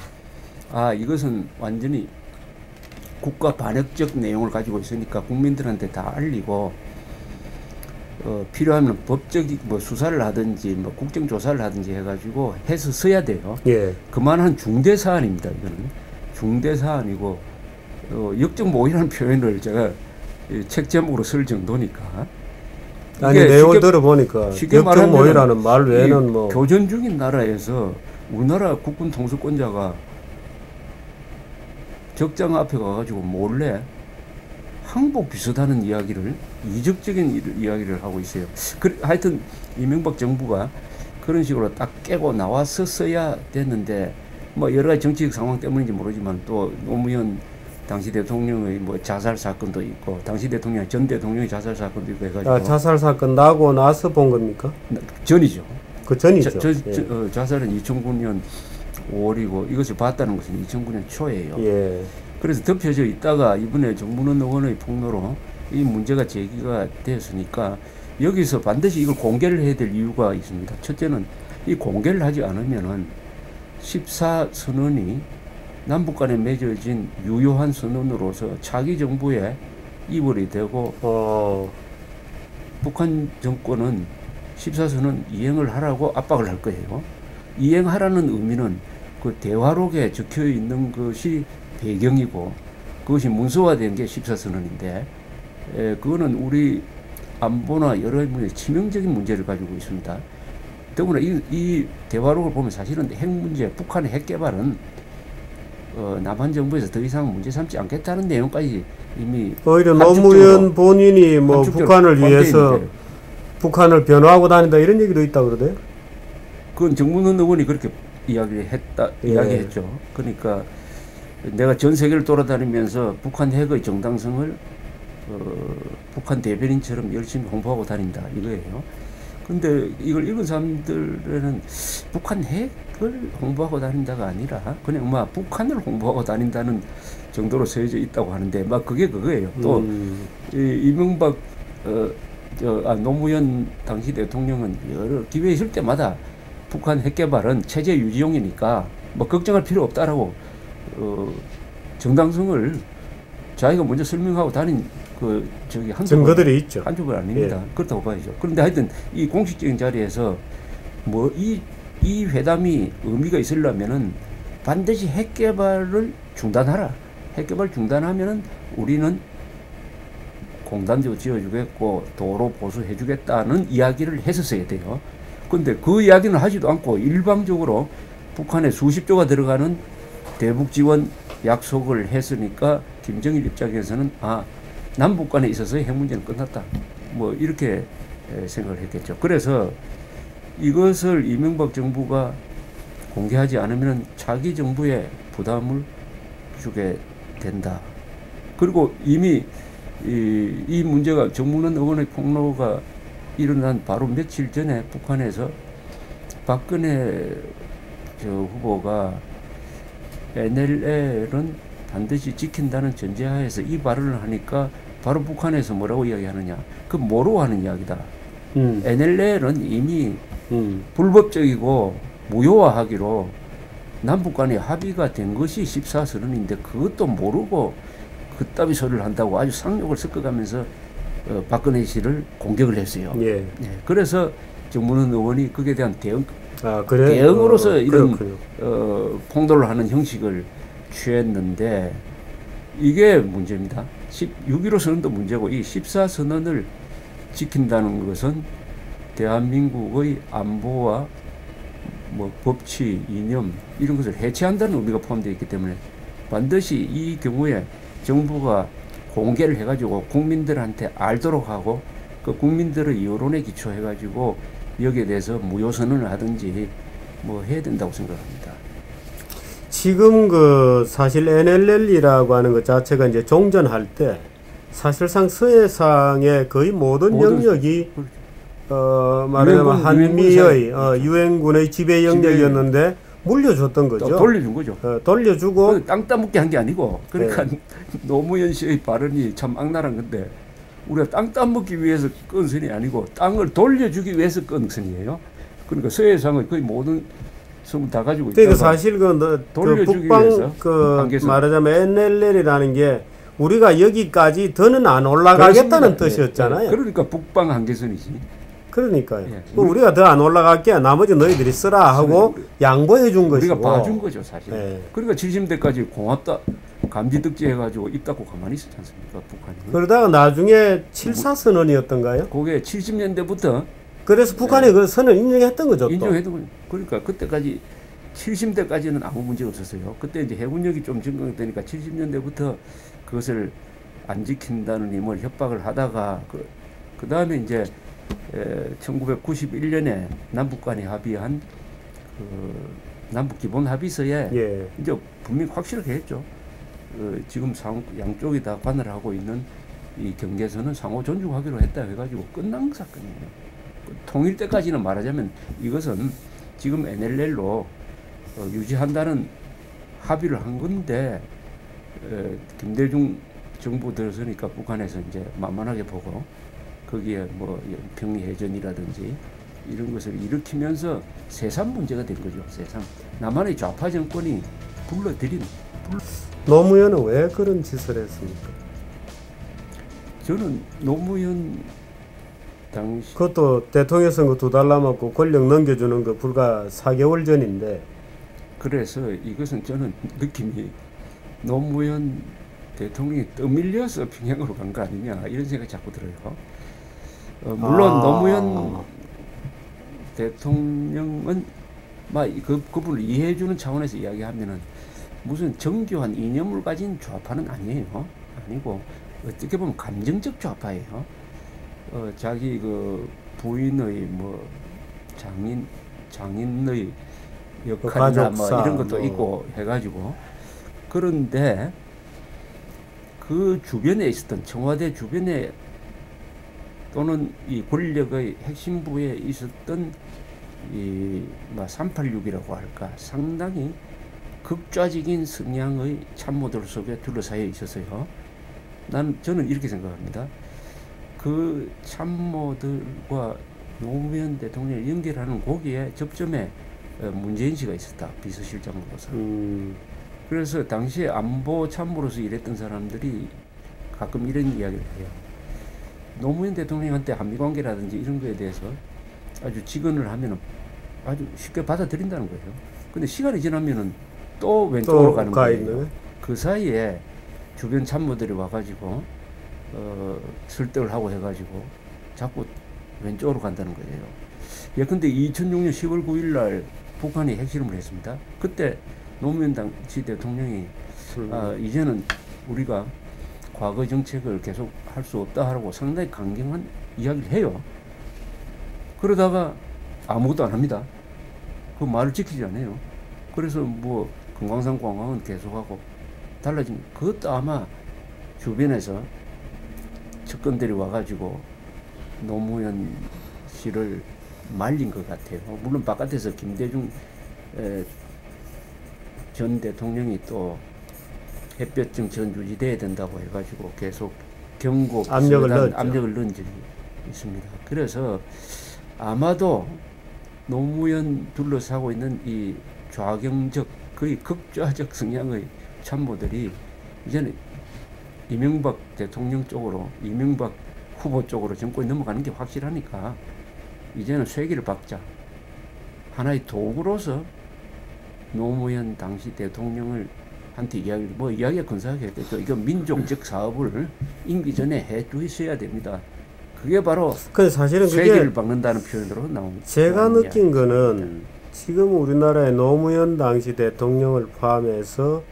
S2: 이것은 완전히 국가 반역적 내용을 가지고 있으니까 국민들한테 다 알리고 필요하면 법적 뭐 수사를 하든지 뭐 국정조사를 하든지 해가지고 해서 써야 돼요. 그만한 중대 사안입니다. 이거는 중대 사안이고 역적모의라는 표현을 제가 책 제목으로 쓸 정도니까.
S1: 아니 내용을 들어보니까 역적모의라는 말 외에는 뭐
S2: 교전 중인 나라에서 우리나라 국군 통수권자가 적장 앞에 가가지고 몰래 항복 비슷하는 이야기를 이적적인 이야기를 하고 있어요. 하여튼 이명박 정부가 그런 식으로 딱 깨고 나왔었어야 됐는데 뭐 여러 가지 정치적 상황 때문인지 모르지만 또 노무현 당시 대통령의 뭐 자살 사건도 있고 당시 대통령 전 대통령의 자살 사건도 있고 해가지고
S1: 자살 사건 나고 나서 본 겁니까?
S2: 전이죠.
S1: 그 전이죠.
S2: 자살은 2009년 5월이고 이것을 봤다는 것은 2009년 초예요. 그래서 덮여져 있다가 이번에 정문원 의원의 폭로로 이 문제가 제기가 되었으니까 여기서 반드시 이걸 공개를 해야 될 이유가 있습니다. 첫째는 이 공개를 하지 않으면은 14선언이 남북 간에 맺어진 유효한 선언으로서 차기 정부에 이월이 되고 북한 정권은 14선언 이행을 하라고 압박을 할 거예요. 이행하라는 의미는 그 대화록에 적혀 있는 것이 배경이고 그것이 문서화된 게 14선언인데 그거는 우리 안보나 여러 문제, 치명적인 문제를 가지고 있습니다. 더구나 이 대화록을 보면 사실은 핵 문제, 북한의 핵 개발은 남한 정부에서 더 이상 문제 삼지 않겠다는 내용까지 이미
S1: 오히려 노무현 본인이 뭐 북한을 위해서 북한을 변호하고 다닌다 이런 얘기도 있다고 그러대요.
S2: 그건 정문원 의원이 그렇게 이야기했죠. 그러니까 내가 전 세계를 돌아다니면서 북한 핵의 정당성을 북한 대변인처럼 열심히 홍보하고 다닌다 이거예요. 근데 이걸 읽은 사람들에는 북한 핵을 홍보하고 다닌다가 아니라 그냥 막 북한을 홍보하고 다닌다는 정도로 쓰여져 있다고 하는데 막 그게 그거예요. 또 이명박 노무현 당시 대통령은 여러 기회 있을 때마다 북한 핵 개발은 체제 유지용이니까 뭐 걱정할 필요 없다라고 정당성을 자기가 먼저 설명하고 다닌
S1: 증거들이 있죠.
S2: 한쪽은 아닙니다. 예. 그렇다고 봐야죠. 그런데 하여튼 이 공식적인 자리에서 뭐 이 회담이 의미가 있으려면은 반드시 핵 개발을 중단하라. 핵 개발 중단하면은 우리는 공단도 지어주겠고 도로 보수해주겠다는 이야기를 했었어야 돼요. 근데 그 이야기는 하지도 않고 일방적으로 북한에 수십조가 들어가는 대북 지원 약속을 했으니까 김정일 입장에서는 남북 간에 있어서의 핵 문제는 끝났다. 뭐 이렇게 생각을 했겠죠. 그래서 이것을 이명박 정부가 공개하지 않으면 차기 정부에 부담을 주게 된다. 그리고 이미 이 문제가 정문원 의원의 폭로가 일어난 바로 며칠 전에 북한에서 박근혜 후보가 NLL은 반드시 지킨다는 전제하에서 이 발언을 하니까 바로 북한에서 뭐라고 이야기하느냐. 그 뭐로 하는 이야기다. NLL은 이미 불법적이고 무효화하기로 남북 간에 합의가 된 것이 14선언인데 그것도 모르고 그따위 소리를 한다고 아주 상욕을 섞어가면서 박근혜 씨를 공격을 했어요. 예. 그래서 정문원 의원이 거기에 대한 대응으로서 이런 폭로를 하는 형식을 취했는데 이게 문제입니다. 6.15 선언도 문제고 이 14선언을 지킨다는 것은 대한민국의 안보와 뭐 법치, 이념 이런 것을 해체한다는 의미가 포함되어 있기 때문에 반드시 이 경우에 정부가 공개를 해가지고 국민들한테 알도록 하고 그 국민들의 여론에 기초해가지고 여기에 대해서 무효선언을 하든지 뭐 해야 된다고 생각합니다.
S1: 지금 사실 NLL이라고 하는 것 자체가 이제 종전할 때 사실상 서해상의 거의 모든 영역이 말하자면 한미의 유엔군의 지배 영역이었는데 물려줬던 거죠.
S2: 돌려준 거죠.
S1: 돌려주고
S2: 땅 따먹게 한 게 아니고 그러니까 노무현 씨의 발언이 참 악랄한 건데 우리가 땅 따먹기 위해서 건 선이 아니고 땅을 돌려주기 위해서 건 선이에요. 그러니까 서해상의 거의 모든 섬 다 가지고 있다.
S1: 그러니까 사실 북방 말하자면 NLL이라는 게 우리가 여기까지 더는 안 올라가겠다는 뜻이었잖아요.
S2: 그러니까 북방 한계선이지.
S1: 그러니까요. 우리가 더 안 올라갈게 나머지 너희들이 쓰라 하고 양보해 준 것이고.
S2: 우리가 봐준 거죠 사실. 그러니까 70대까지 고맙다 감지덕지 해가지고 입 닫고 가만히 있었지 않습니까 북한이.
S1: 그러다가 나중에 7.4선언이었던가요?
S2: 그게 70년대부터
S1: 그래서 북한이 그 선을 인정했던 거죠.
S2: 인정했던 거죠. 그러니까 그때까지 70대까지는 아무 문제가 없었어요. 그때 이제 해군력이 좀 증강되니까 70년대부터 그것을 안 지킨다는 힘을 협박을 하다가 그 다음에 이제 1991년에 남북 간이 합의한 남북 기본 합의서에 이제 분명히 확실하게 했죠. 지금 양쪽이 다 관할 하고 있는 이 경계선은 상호 존중하기로 했다 해가지고 끝난 사건이에요. 통일 때까지는 말하자면 이것은 지금 NLL로 유지한다는 합의를 한 건데 김대중 정부 들어서니까 북한에서 이제 만만하게 보고 거기에 뭐 평리해전이라든지 이런 것을 일으키면서 세상 문제가 된 거죠. 세상 남한의 좌파 정권이 불러들인
S1: 노무현은 왜 그런 짓을 했습니까?
S2: 저는 노무현 당시
S1: 그것도 대통령 선거 2달 남았고 권력 넘겨주는 거 불과 4개월 전인데
S2: 그래서 이것은 저는 느낌이 노무현 대통령이 떠밀려서 평양으로 간 거 아니냐 이런 생각이 자꾸 들어요. 물론 노무현 대통령은 그분을 이해해주는 차원에서 이야기하면은 무슨 정교한 이념을 가진 좌파는 아니에요. 아니고 어떻게 보면 감정적 좌파예요. 자기 그 부인의 뭐 장인의 역할이나 뭐 이런 것도 있고 해가지고 그런데 그 주변에 있었던 청와대 주변에 또는 이 권력의 핵심부에 있었던 이 386이라고 할까 상당히 극좌적인 성향의 참모들 속에 둘러싸여 있었어요. 저는 이렇게 생각합니다. 그 참모들과 노무현 대통령을 연결하는 고기에 접점에 문재인 씨가 있었다. 비서실장으로서. 그래서 당시에 안보 참모로서 일했던 사람들이 가끔 이런 이야기를 해요. 노무현 대통령한테 한미관계라든지 이런 거에 대해서 아주 직언을 하면은 아주 쉽게 받아들인다는 거예요. 근데 시간이 지나면은 또 왼쪽으로 가는 거예요. 그 사이에 주변 참모들이 와가지고 설득을 하고 해가지고 자꾸 왼쪽으로 간다는 거예요. 예컨대 2006년 10월 9일 날 북한이 핵실험을 했습니다. 그때 노무현 당시 대통령이 이제는 우리가 과거 정책을 계속 할 수 없다 하라고 상당히 강경한 이야기를 해요. 그러다가 아무것도 안 합니다. 그 말을 지키지 않아요. 그래서 뭐 금강산 관광은 계속하고 달라진 그것도 아마 주변에서 측근들이 와가지고 노무현 씨를 말린 것 같아요. 물론 바깥에서 김대중 전 대통령이 또 햇볕 정책은 유지돼야 된다고 해가지고 계속 경고
S1: 압력을
S2: 넣은 적이 있습니다. 그래서 아마도 노무현 둘러싸고 있는 이 좌경적 거의 극좌적 성향의 참모들이 이제는 이명박 대통령 쪽으로 이명박 후보 쪽으로 정권이 넘어가는 게 확실하니까 이제는 쇠기를 박자 하나의 도구로서 노무현 당시 대통령을 한테 이야기가 근사하게 했겠죠. 이거 민족적 사업을 임기 전에 해 두셔야 됩니다. 그게 바로
S1: 사실은
S2: 쇠기를 박는다는 표현으로 나옵니다.
S1: 제가 느낀 거는 지금 우리나라의 노무현 당시 대통령을 포함해서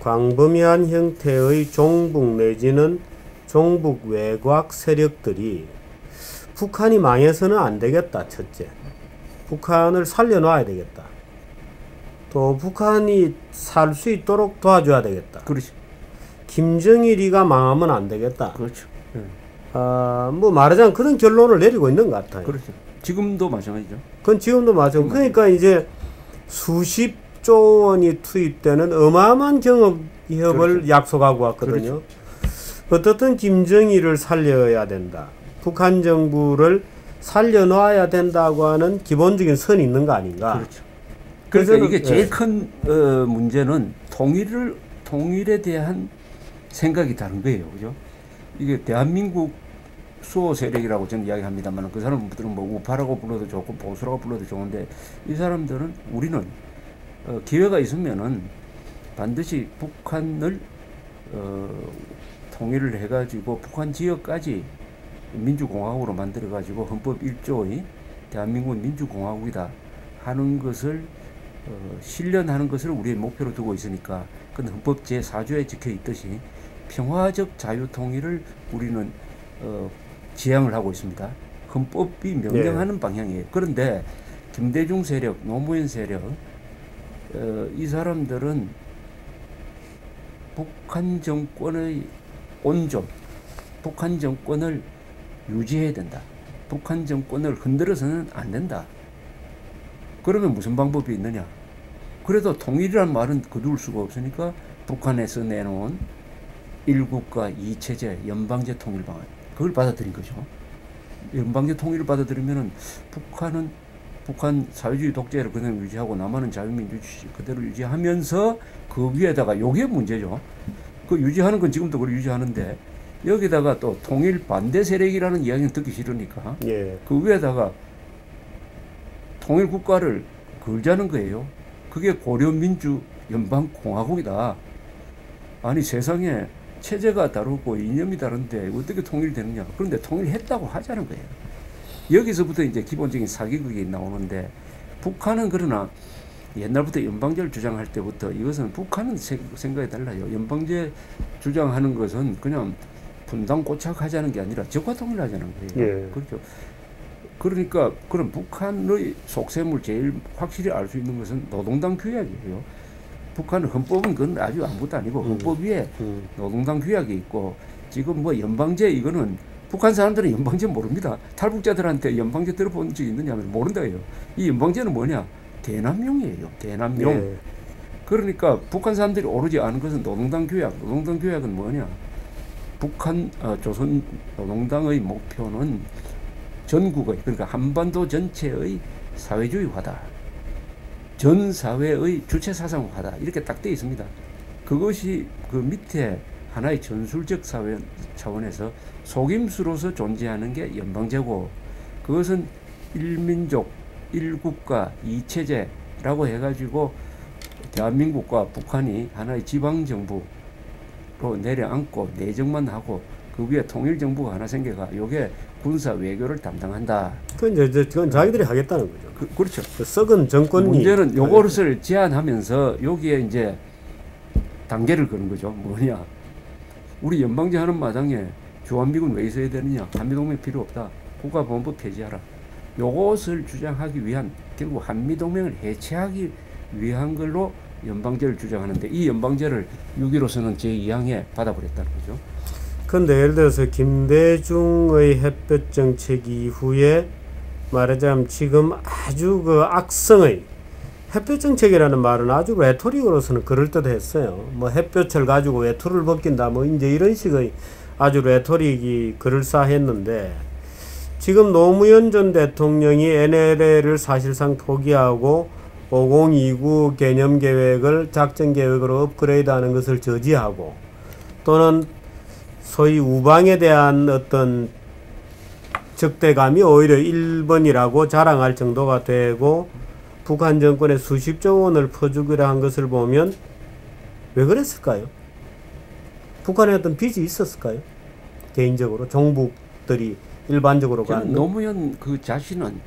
S1: 광범위한 형태의 종북 내지는 종북 외곽 세력들이 북한이 망해서는 안 되겠다. 첫째, 북한을 살려놔야 되겠다. 또 북한이 살 수 있도록 도와줘야 되겠다.
S2: 그렇죠.
S1: 김정일이가 망하면 안 되겠다.
S2: 그렇죠.
S1: 뭐 말하자면 그런 결론을 내리고 있는 것 같아요.
S2: 그렇죠. 지금도 마찬가지죠.
S1: 그건 지금도 마찬가지고. 그러니까 이제 수십조 원이 투입되는 어마어마한 경협을
S2: 그렇죠.
S1: 약속하고 왔거든요. 그렇죠. 어떻든 김정일을 살려야 된다. 북한 정부를 살려놔야 된다고 하는 기본적인 선이 있는 거 아닌가.
S2: 그렇죠. 그러니까 이게 제일 큰 문제는 통일에 대한 생각이 다른 거예요. 그죠? 이게 대한민국 수호 세력이라고 저는 이야기합니다만 그 사람들은 뭐 우파라고 불러도 좋고 보수라고 불러도 좋은데 이 사람들은 우리는 기회가 있으면은 반드시 북한을 통일을 해가지고 북한 지역까지 민주공화국으로 만들어가지고 헌법 1조의 대한민국은 민주공화국이다 하는 것을 실현하는 것을 우리의 목표로 두고 있으니까 근데 헌법 제4조에 적혀 있듯이 평화적 자유통일을 우리는 지향을 하고 있습니다. 헌법이 명령하는 방향이에요. 그런데 김대중 세력, 노무현 세력 이 사람들은 북한 정권의 온전, 북한 정권을 유지해야 된다. 북한 정권을 흔들어서는 안 된다. 그러면 무슨 방법이 있느냐? 그래도 통일이란 말은 거둘 수가 없으니까 북한에서 내놓은 1국가 2체제 연방제 통일 방안 그걸 받아들인 거죠. 연방제 통일을 받아들이면은 북한 사회주의 독재를 그대로 유지하고 남한은 자유민주주의 그대로 유지하면서 그 위에다가 요게 문제죠. 그 유지하는 건 지금도 그걸 유지하는데 여기다가 또 통일 반대 세력이라는 이야기는 듣기 싫으니까 그 위에다가 통일 국가를 걸자는 거예요. 그게 고려민주 연방공화국이다. 아니 세상에 체제가 다르고 이념이 다른데 어떻게 통일되느냐. 그런데 통일했다고 하자는 거예요. 여기서부터 이제 기본적인 사기극이 나오는데, 북한은 그러나 옛날부터 연방제를 주장할 때부터 이것은 북한은 생각이 달라요. 연방제 주장하는 것은 그냥 분당 고착하자는 게 아니라 적화 통일하자는 거예요.
S1: 예.
S2: 그렇죠. 그러니까 그럼 북한의 속셈을 제일 확실히 알 수 있는 것은 노동당 규약이에요. 북한은 헌법은 그건 아주 아무것도 아니고 헌법 위에 노동당 규약이 있고, 지금 뭐 연방제 이거는 북한 사람들은 연방제 모릅니다. 탈북자들한테 연방제 들어본 적 있느냐 하면 모른다 해요. 이 연방제는 뭐냐? 대남용이에요. 대남용.
S1: 예.
S2: 그러니까 북한 사람들이 오로지 아는 것은 노동당 규약. 노동당 규약은 뭐냐? 북한 조선 노동당의 목표는 전국의, 그러니까 한반도 전체의 사회주의화다. 전 사회의 주체 사상화다. 이렇게 딱 되어 있습니다. 그것이 그 밑에 하나의 전술적 사회 차원에서 속임수로서 존재하는 게 연방제고, 그것은 일민족, 일국가, 이체제라고 해가지고 대한민국과 북한이 하나의 지방정부로 내려앉고 내정만 하고 그 위에 통일정부가 하나 생겨가 요게 군사 외교를 담당한다.
S1: 그건 자기들이 하겠다는 거죠.
S2: 그렇죠.
S1: 그 썩은 정권이.
S2: 문제는 요것을 제안하면서 여기에 이제 단계를 거는 거죠. 뭐냐? 우리 연방제 하는 마당에 주한미군 왜 있어야 되느냐? 한미동맹 필요 없다. 국가보안법 폐지하라. 요것을 주장하기 위한, 결국 한미동맹을 해체하기 위한 걸로 연방제를 주장하는데, 이 연방제를 6.15선언 제2항에 받아버렸다는 거죠.
S1: 그런데 예를 들어서 김대중의 햇볕 정책 이후에 말하자면 지금 아주 그 악성의 햇볕 정책이라는 말은 아주 레토릭으로서는 그럴듯했어요. 뭐 햇볕을 가지고 외투를 벗긴다, 뭐 이제 이런 식의 아주 레토릭이 그럴싸했는데, 지금 노무현 전 대통령이 NLL을 사실상 포기하고 5029 개념 계획을 작전 계획으로 업그레이드하는 것을 저지하고, 또는 소위 우방에 대한 어떤 적대감이 오히려 1번이라고 자랑할 정도가 되고 북한 정권에 수십조 원을 퍼주기로 한 것을 보면 왜 그랬을까요? 북한에 어떤 빚이 있었을까요? 개인적으로 종북들이 일반적으로 가는
S2: 노무현 그 자신은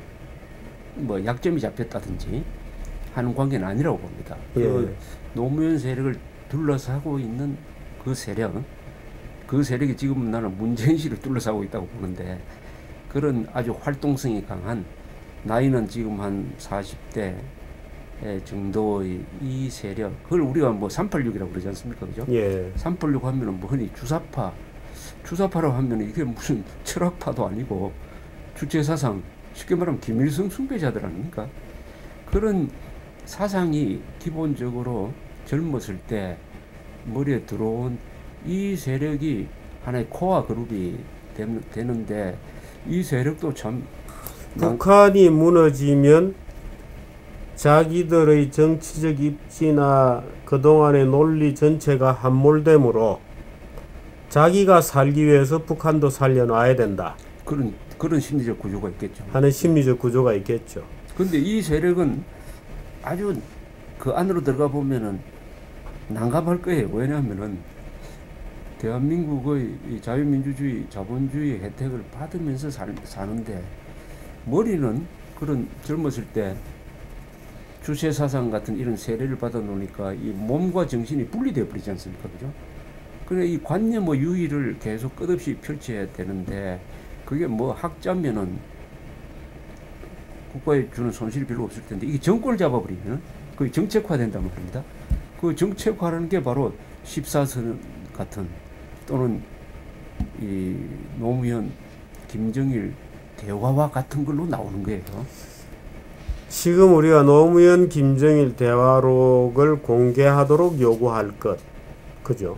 S2: 뭐 약점이 잡혔다든지 하는 관계는 아니라고 봅니다.
S1: 예.
S2: 그 노무현 세력을 둘러싸고 있는 그 세력이 지금 나는 문재인 씨를 둘러싸고 있다고 보는데, 그런 아주 활동성이 강한, 나이는 지금 한 40대 정도의 이 세력, 그걸 우리가 뭐 386이라고 그러지 않습니까? 그죠?
S1: 예.
S2: 386 하면은 뭐 흔히 주사파라고 하면은 이게 무슨 철학파도 아니고 주체사상, 쉽게 말하면 김일성 숭배자들 아닙니까? 그런 사상이 기본적으로 젊었을 때 머리에 들어온 이 세력이 하나의 코어 그룹이 되는데, 이 세력도 참
S1: 북한이 무너지면 자기들의 정치적 입지나 그동안의 논리 전체가 함몰되므로 자기가 살기 위해서 북한도 살려놔야 된다
S2: 그런 심리적 구조가 있겠죠.
S1: 하는 심리적 구조가 있겠죠.
S2: 근데 이 세력은 아주 그 안으로 들어가 보면은 난감할 거예요. 왜냐하면은 대한민국의 이 자유민주주의, 자본주의 혜택을 받으면서 사는데, 머리는 그런 젊었을 때 주체사상 같은 이런 세례를 받아 놓으니까 이 몸과 정신이 분리되어 버리지 않습니까? 그죠? 그래, 이 관념의 유의를 계속 끝없이 펼쳐야 되는데, 그게 뭐 학자면은 국가에 주는 손실이 별로 없을 텐데, 이게 정권을 잡아버리면 그게 정책화된단 말입니다. 그 정책화라는 게 바로 14선 같은, 또는 이 노무현, 김정일 대화와 같은 걸로 나오는 거예요.
S1: 지금 우리가 노무현, 김정일 대화록을 공개하도록 요구할 것, 그죠?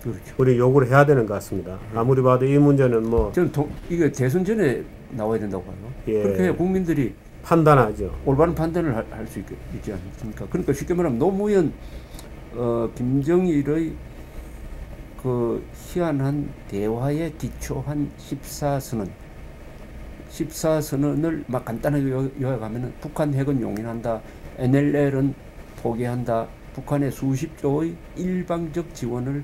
S2: 그렇죠.
S1: 우리 요구를 해야 되는 것 같습니다. 아무리 봐도 이 문제는 뭐
S2: 저는 이게 대선 전에 나와야 된다고 봐요.
S1: 예.
S2: 그렇게 해야 국민들이
S1: 판단하죠.
S2: 올바른 판단을 할 수 있지 않습니까? 그러니까 쉽게 말하면 노무현, 김정일의 그 희한한 대화에 기초한 14선언을 막 간단하게 요약하면은, 북한 핵은 용인한다, NLL은 포기한다, 북한의 수십조의 일방적 지원을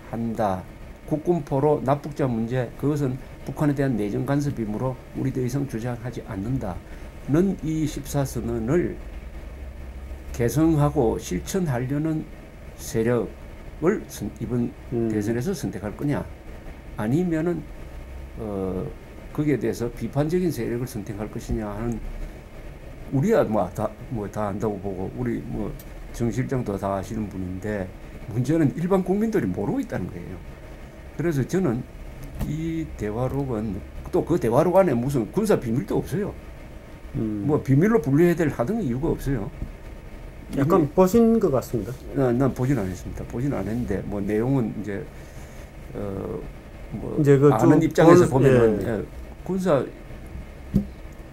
S2: 한다, 국군포로 납북자 문제, 그것은 북한에 대한 내정 간섭이므로 우리 더 이상 주장하지 않는다는 이 14선언을 개성하고 실천하려는 세력을 이번 대선에서 선택할 거냐, 아니면은 거기에 대해서 비판적인 세력을 선택할 것이냐 하는, 우리야 다 안다고 보고, 우리 정 실장도 다 아시는 분인데, 문제는 일반 국민들이 모르고 있다는 거예요. 그래서 저는 이 대화록은, 또 그 대화록 안에 무슨 군사 비밀도 없어요. 뭐 비밀로 분류해야 될 하등 이유가 없어요.
S1: 약간 보신 것 같습니다.
S2: 난 보진 않았습니다. 보진 않았는데 뭐 내용은 이제
S1: 이제 그
S2: 아는 입장에서 보면은
S1: 예.
S2: 군사,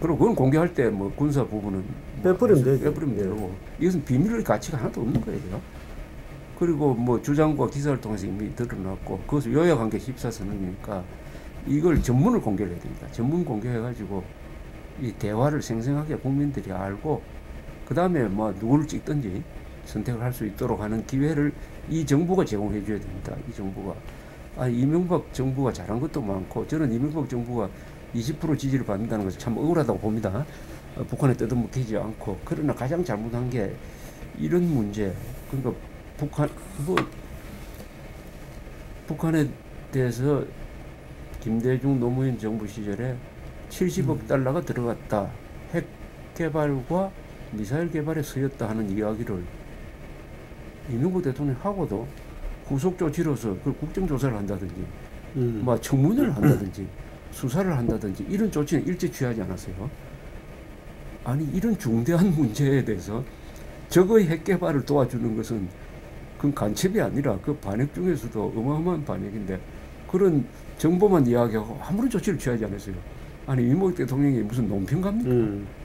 S2: 그리고 그건 공개할 때 뭐 군사 부분은
S1: 빼버리면 되죠.
S2: 빼버리면 되고, 이것은 비밀의 가치가 하나도 없는 거예요. 그리고 뭐 주장과 기사를 통해서 이미 드러났고, 그것을 요약한 게 14선언이니까 이걸 전문을 공개를 해야 됩니다. 전문 공개해가지고 이 대화를 생생하게 국민들이 알고, 그 다음에 뭐 누구를 찍든지 선택을 할 수 있도록 하는 기회를 이 정부가 제공해 줘야 됩니다. 이 정부가. 이명박 정부가 잘한 것도 많고, 저는 이명박 정부가 20% 지지를 받는다는 것을 참 억울하다고 봅니다. 북한에 뜯어먹히지 않고. 그러나 가장 잘못한 게 이런 문제, 그러니까 북한에 대해서 김대중 노무현 정부 시절에 70억 달러가 들어갔다, 핵 개발과 미사일 개발에 쓰였다 하는 이야기를 이명박 대통령이 하고도 후속 조치로서 그 국정조사를 한다든지, 청문회를 한다든지, 수사를 한다든지 이런 조치는 일제 취하지 않았어요. 아니, 이런 중대한 문제에 대해서 적의 핵 개발을 도와주는 것은 그건 간첩이 아니라 그 반역 중에서도 어마어마한 반역인데, 그런 정보만 이야기하고 아무런 조치를 취하지 않았어요. 아니, 이명박 대통령이 무슨 논평갑니까?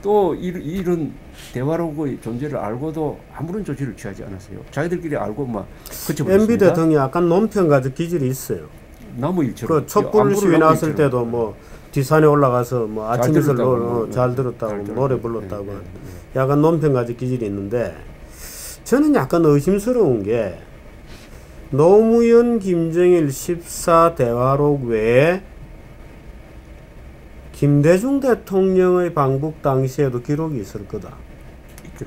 S2: 또 이런 대화록의 존재를 알고도 아무런 조치를 취하지 않았어요. 자기들끼리 알고 막 그쳐버렸습니다.
S1: MB 대통령이 약간 논평가적 기질이 있어요.
S2: 나무 일처럼.
S1: 그 촛불 시위 나왔을 때도 뭐 뒷산에 올라가서 뭐 아침 이슬 잘 들었다고 노래 불렀다고 약간 논평가적 기질이 있는데, 저는 약간 의심스러운 게 노무현 김정일 14 대화록 외에 김대중 대통령의 방북 당시에도 기록이 있을 거다.
S2: 있죠.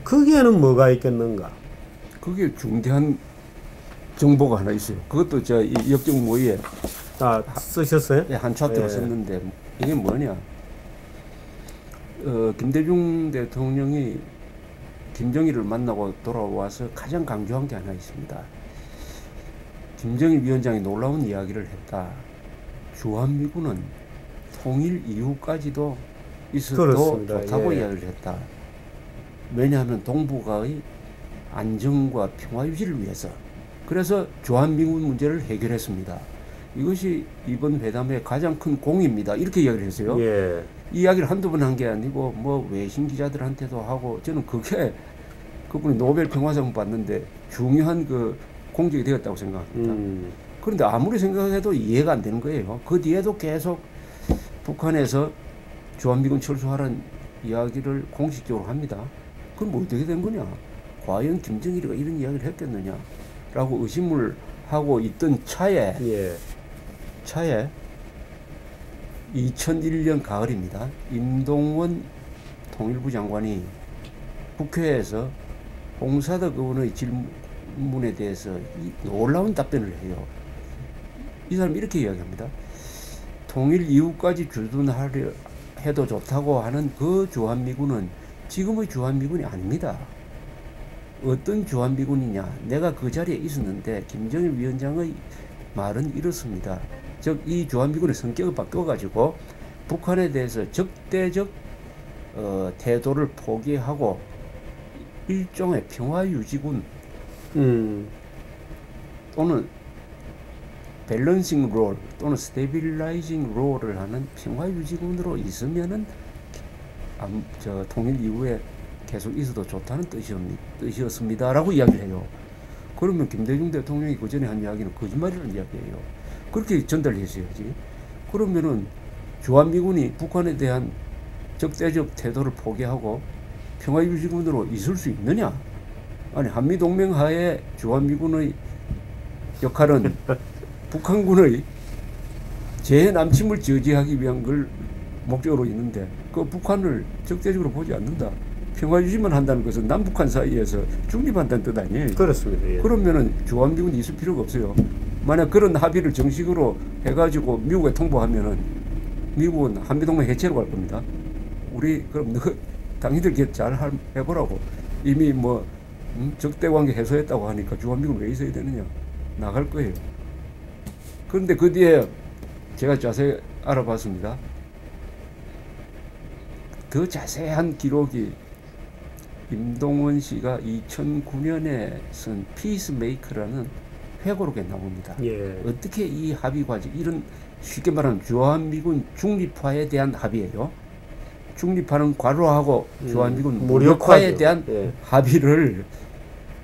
S1: 거기에는 뭐가 있겠는가?
S2: 그게 중대한 정보가 하나 있어요. 그것도 저 역적 모의에
S1: 쓰셨어요?
S2: 한 차트로 썼는데, 이게 뭐냐? 김대중 대통령이 김정일을 만나고 돌아와서 가장 강조한 게 하나 있습니다. 김정일 위원장이 놀라운 이야기를 했다. 주한미군은 통일 이후까지도 있어도
S1: 그렇습니다.
S2: 좋다고 이야기를 했다. 왜냐하면 동북아의 안정과 평화 유지를 위해서. 그래서 주한미군 문제를 해결했습니다. 이것이 이번 회담의 가장 큰 공입니다. 이렇게 이야기를 했어요.
S1: 예.
S2: 이 이야기를 한두 번 한 게 아니고 뭐 외신 기자들한테도 하고, 저는 그게 그분이 노벨 평화상 받는데 중요한 그 공적이 되었다고 생각합니다. 그런데 아무리 생각해도 이해가 안 되는 거예요. 그 뒤에도 계속 북한에서 주한미군 철수하라는 이야기를 공식적으로 합니다. 그럼 뭐 어떻게 된 거냐? 과연 김정일이가 이런 이야기를 했겠느냐? 라고 의심을 하고 있던 차에 2001년 가을입니다. 임동원 통일부 장관이 국회에서 홍사덕 의원의 질문에 대해서 놀라운 답변을 해요. 이 사람이 이렇게 이야기합니다. 통일 이후까지 주둔하려 해도 좋다고 하는 그 주한미군은 지금의 주한미군이 아닙니다. 어떤 주한미군이냐? 내가 그 자리에 있었는데 김정일 위원장의 말은 이렇습니다. 즉, 이 주한미군의 성격을 바꿔가지고 북한에 대해서 적대적 태도를 포기하고 일종의 평화유지군 또는 밸런싱 롤 또는 스테빌라이징 롤을 하는 평화유지군으로 있으면은 통일 이후에 계속 있어도 좋다는 뜻이었습니다라고 이야기를 해요. 그러면 김대중 대통령이 그 전에 한 이야기는 거짓말이라는 이야기예요. 그렇게 전달했어야지. 그러면은 주한미군이 북한에 대한 적대적 태도를 포기하고 평화유지군으로 있을 수 있느냐? 아니, 한미동맹 하에 주한미군의 역할은 북한군의 재남침을 저지하기 위한 걸 목적으로 있는데 그 북한을 적대적으로 보지 않는다. 평화 유지만 한다는 것은 남북한 사이에서 중립한다는 뜻 아니에요.
S1: 그렇습니다. 예.
S2: 그러면은 주한미군이 있을 필요가 없어요. 만약 그런 합의를 정식으로 해가지고 미국에 통보하면은 미국은 한미동맹 해체로 갈 겁니다. 우리 그럼 너 당신들 잘 해보라고. 이미 뭐 적대관계 해소했다고 하니까 주한미군 왜 있어야 되느냐. 나갈 거예요. 그런데 그 뒤에 제가 자세히 알아봤습니다. 더 자세한 기록이 임동원 씨가 2009년에 쓴 피스메이커라는 회고록에 나옵니다.
S1: 예.
S2: 어떻게 이 합의 과정, 이런 쉽게 말하면 주한미군 중립화에 대한 합의예요. 중립화는 괄호하고 주한미군 무력화에 대한
S1: 예.
S2: 합의를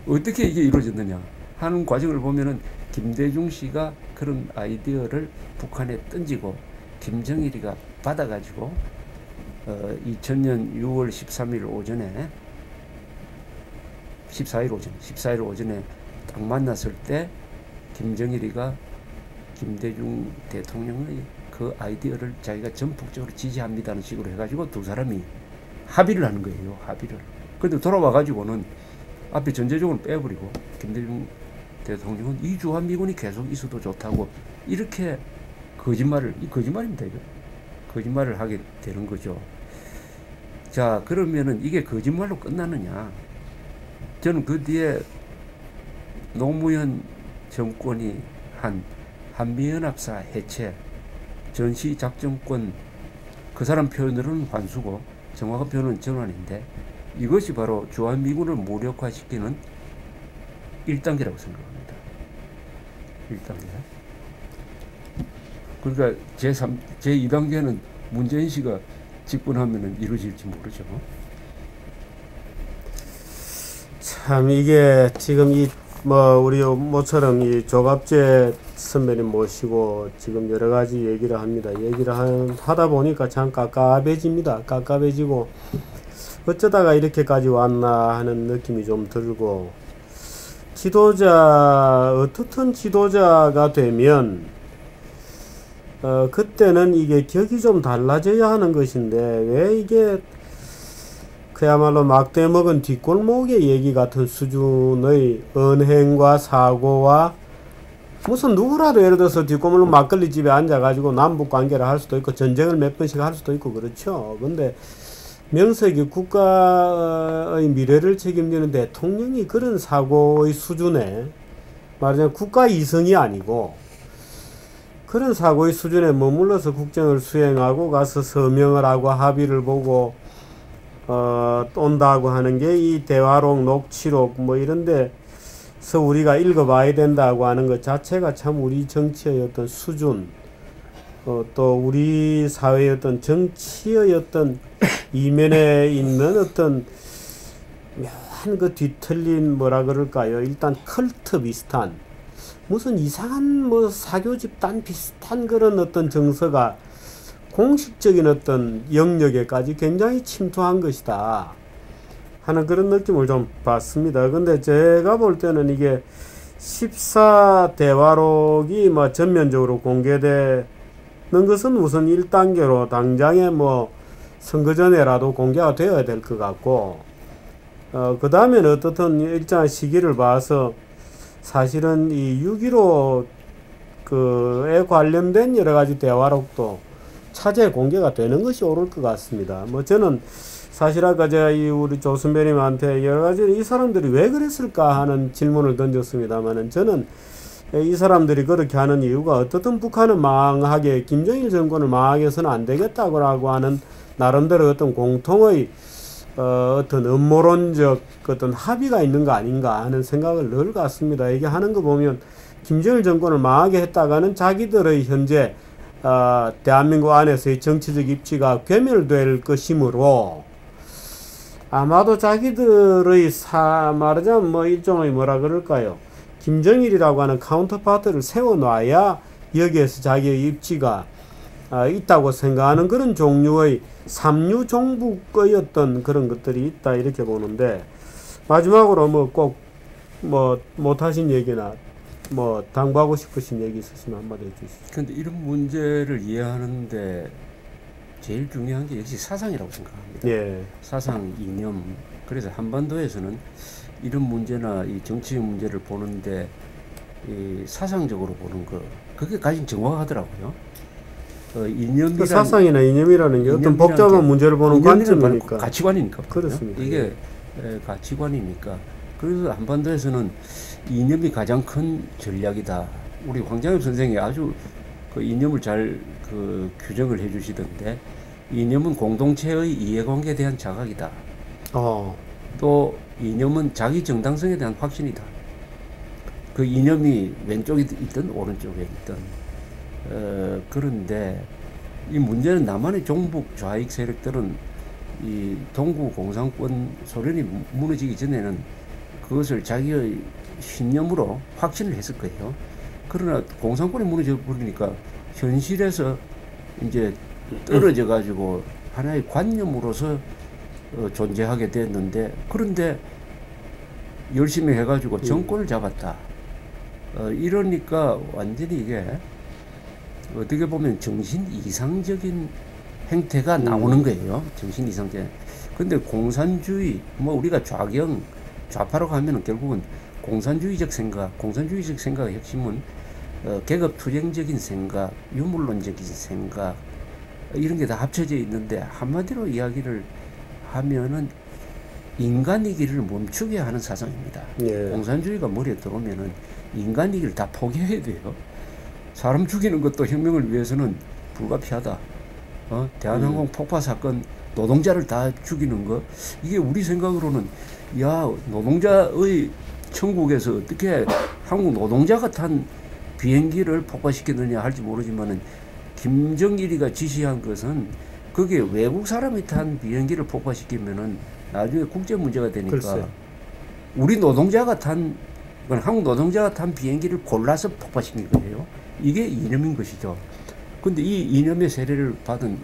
S2: 어떻게 이게 이루어졌느냐 하는 과정을 보면은 김대중 씨가 그런 아이디어를 북한에 던지고 김정일이가 받아가지고 2000년 6월 13일 오전에 14일 오전에 딱 만났을 때 김정일이가 김대중 대통령의 그 아이디어를 자기가 전폭적으로 지지합니다는 식으로 해가지고 두 사람이 합의를 하는 거예요. 합의를. 그런데 돌아와가지고는 앞에 전제적으로 빼버리고 김대중 대통령은 이 주한미군이 계속 있어도 좋다고 이렇게 거짓말입니다. 이거. 거짓말을 하게 되는 거죠. 자, 그러면은 이게 거짓말로 끝나느냐? 저는 그 뒤에 노무현 정권이 한 한미연합사 해체, 전시작전권, 그 사람 표현으로는 환수고 정확한 표현은 전환인데 이것이 바로 주한미군을 무력화시키는 1단계라고 생각합니다. 1단계. 그러니까 제2단계는 문재인 씨가 집권하면 이루어질지 모르죠.
S1: 참 이게 지금 우리 모처럼 이 조갑재 선배님 모시고 지금 여러 가지 얘기를 합니다. 하다 보니까 참 깝깝해집니다. 깝깝해지고 어쩌다가 이렇게까지 왔나 하는 느낌이 좀 들고, 어떻든 지도자가 되면 그때는 이게 격이 좀 달라져야 하는 것인데 왜 이게 그야말로 막대 먹은 뒷골목의 얘기 같은 수준의 언행과 사고와, 무슨 누구라도 예를 들어서 뒷골목 막걸리 집에 앉아가지고 남북 관계를 할 수도 있고 전쟁을 몇 번씩 할 수도 있고 그렇죠. 근데 명색이 국가의 미래를 책임지는 대통령이 그런 사고의 수준에, 말하자면 국가 이성이 아니고 그런 사고의 수준에 머물러서 국정을 수행하고 가서 서명을 하고 합의를 보고 온다고 하는 게 이 대화록, 녹취록 뭐 이런 데서 우리가 읽어봐야 된다고 하는 것 자체가 참 우리 정치의 어떤 수준, 또 우리 사회의 어떤 정치의 어떤 이면에 있는 어떤 묘한 그 뒤틀린 뭐라 그럴까요? 일단 컬트 비슷한, 무슨 이상한 뭐 사교 집단 비슷한 그런 어떤 정서가 공식적인 어떤 영역에까지 굉장히 침투한 것이다 하는 그런 느낌을 좀 받습니다. 근데 제가 볼 때는 이게 14대화록이 뭐 전면적으로 공개되는 것은 우선 1단계로 당장에 뭐 선거 전에라도 공개가 되어야 될 것 같고, 그 다음에는 어떻든 일정한 시기를 봐서 사실은 이 6.15 그에 관련된 여러 가지 대화록도 차제 공개가 되는 것이 옳을 것 같습니다. 뭐 저는 사실 아까 제가 우리 조 선배님한테 여러 가지 이 사람들이 왜 그랬을까 하는 질문을 던졌습니다만은, 저는 이 사람들이 그렇게 하는 이유가 어떻든 북한은 망하게, 김정일 정권을 망하게 해서는 안 되겠다고 하는 나름대로 어떤 공통의 어떤 음모론적 어떤 합의가 있는 거 아닌가 하는 생각을 늘 갖습니다. 이게 하는 거 보면 김정일 정권을 망하게 했다가는 자기들의 현재 대한민국 안에서의 정치적 입지가 괴멸될 것이므로, 아마도 자기들의 말하자면 뭐 일종의 뭐라 그럴까요? 김정일이라고 하는 카운터파트를 세워놔야 여기에서 자기의 입지가 있다고 생각하는 그런 종류의 삼류 종북의 어떤 그런 것들이 있다 이렇게 보는데, 마지막으로 뭐 꼭 뭐 못하신 얘기나 뭐 당부하고 싶으신 얘기 있으시면 한마디 해주시죠.
S2: 근데 이런 문제를 이해하는데 제일 중요한 게 역시 사상이라고 생각합니다.
S1: 예.
S2: 사상, 이념. 그래서 한반도에서는 이런 문제나 이 정치 문제를 보는데 이 사상적으로 보는 거, 그게 가장 정확하더라고요. 이념이란,
S1: 그 사상이나 이념이라는 게 어떤 복잡한 문제를 보는 관점이니까.
S2: 가치관이니까.
S1: 그렇습니다.
S2: 이게 가치관이니까. 그래서 한반도에서는 이념이 가장 큰 전략이다. 우리 황장엽 선생이 아주 그 이념을 잘 그 규정을 해주시던데, 이념은 공동체의 이해관계에 대한 자각이다. 또 이념은 자기 정당성에 대한 확신이다. 그 이념이 왼쪽에 있든 오른쪽에 있든. 그런데 이 문제는 남한의 종북 좌익 세력들은 이 동구 공산권 소련이 무너지기 전에는 그것을 자기의 신념으로 확신을 했을 거예요. 그러나 공산권이 무너져 버리니까 현실에서 이제 떨어져 가지고 하나의 관념으로서 존재하게 됐는데, 그런데 열심히 해가지고 정권을 잡았다. 이러니까 완전히 이게 어떻게 보면 정신 이상적인 행태가 나오는 거예요. 정신 이상적. 근데 공산주의, 뭐 우리가 좌파라고 하면은 결국은 공산주의적 생각의 핵심은 계급투쟁적인 생각, 유물론적인 생각, 이런 게 다 합쳐져 있는데, 한마디로 이야기를 하면은 인간이기를 멈추게 하는 사상입니다.
S1: 예.
S2: 공산주의가 머리에 들어오면은 인간이기를 다 포기해야 돼요. 사람 죽이는 것도 혁명을 위해서는 불가피하다. 대한항공 폭파 사건 노동자를 다 죽이는 거, 이게 우리 생각으로는 야, 노동자의 천국에서 어떻게 한국 노동자가 탄 비행기를 폭파시켰느냐 할지 모르지만은, 김정일이가 지시한 것은 그게 외국 사람이 탄 비행기를 폭파시키면은 나중에 국제 문제가 되니까, 글쎄. 우리 노동자가 탄, 한국 노동자가 탄 비행기를 골라서 폭파시킨 거예요. 이게 이념인 것이죠. 근데 이 이념의 세례를 받은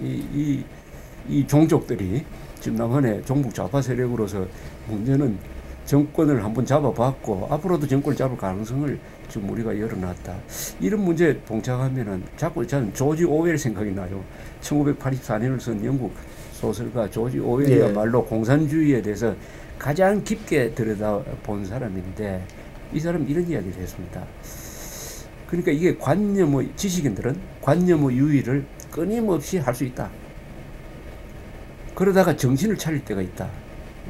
S2: 이 종족들이 지금 남한의 종북 좌파 세력으로서 문제는 정권을 한번 잡아봤고 앞으로도 정권을 잡을 가능성을 지금 우리가 열어놨다. 이런 문제에 봉착하면은 자꾸 저는 조지 오웰 생각이 나요. 1984년을 쓴 영국 소설가 조지 오웰이야말로 공산주의에 대해서 가장 깊게 들여다본 사람인데, 이 사람이 이런 이야기를 했습니다. 그러니까 이게 지식인들은 관념의 유의를 끊임없이 할 수 있다. 그러다가 정신을 차릴 때가 있다.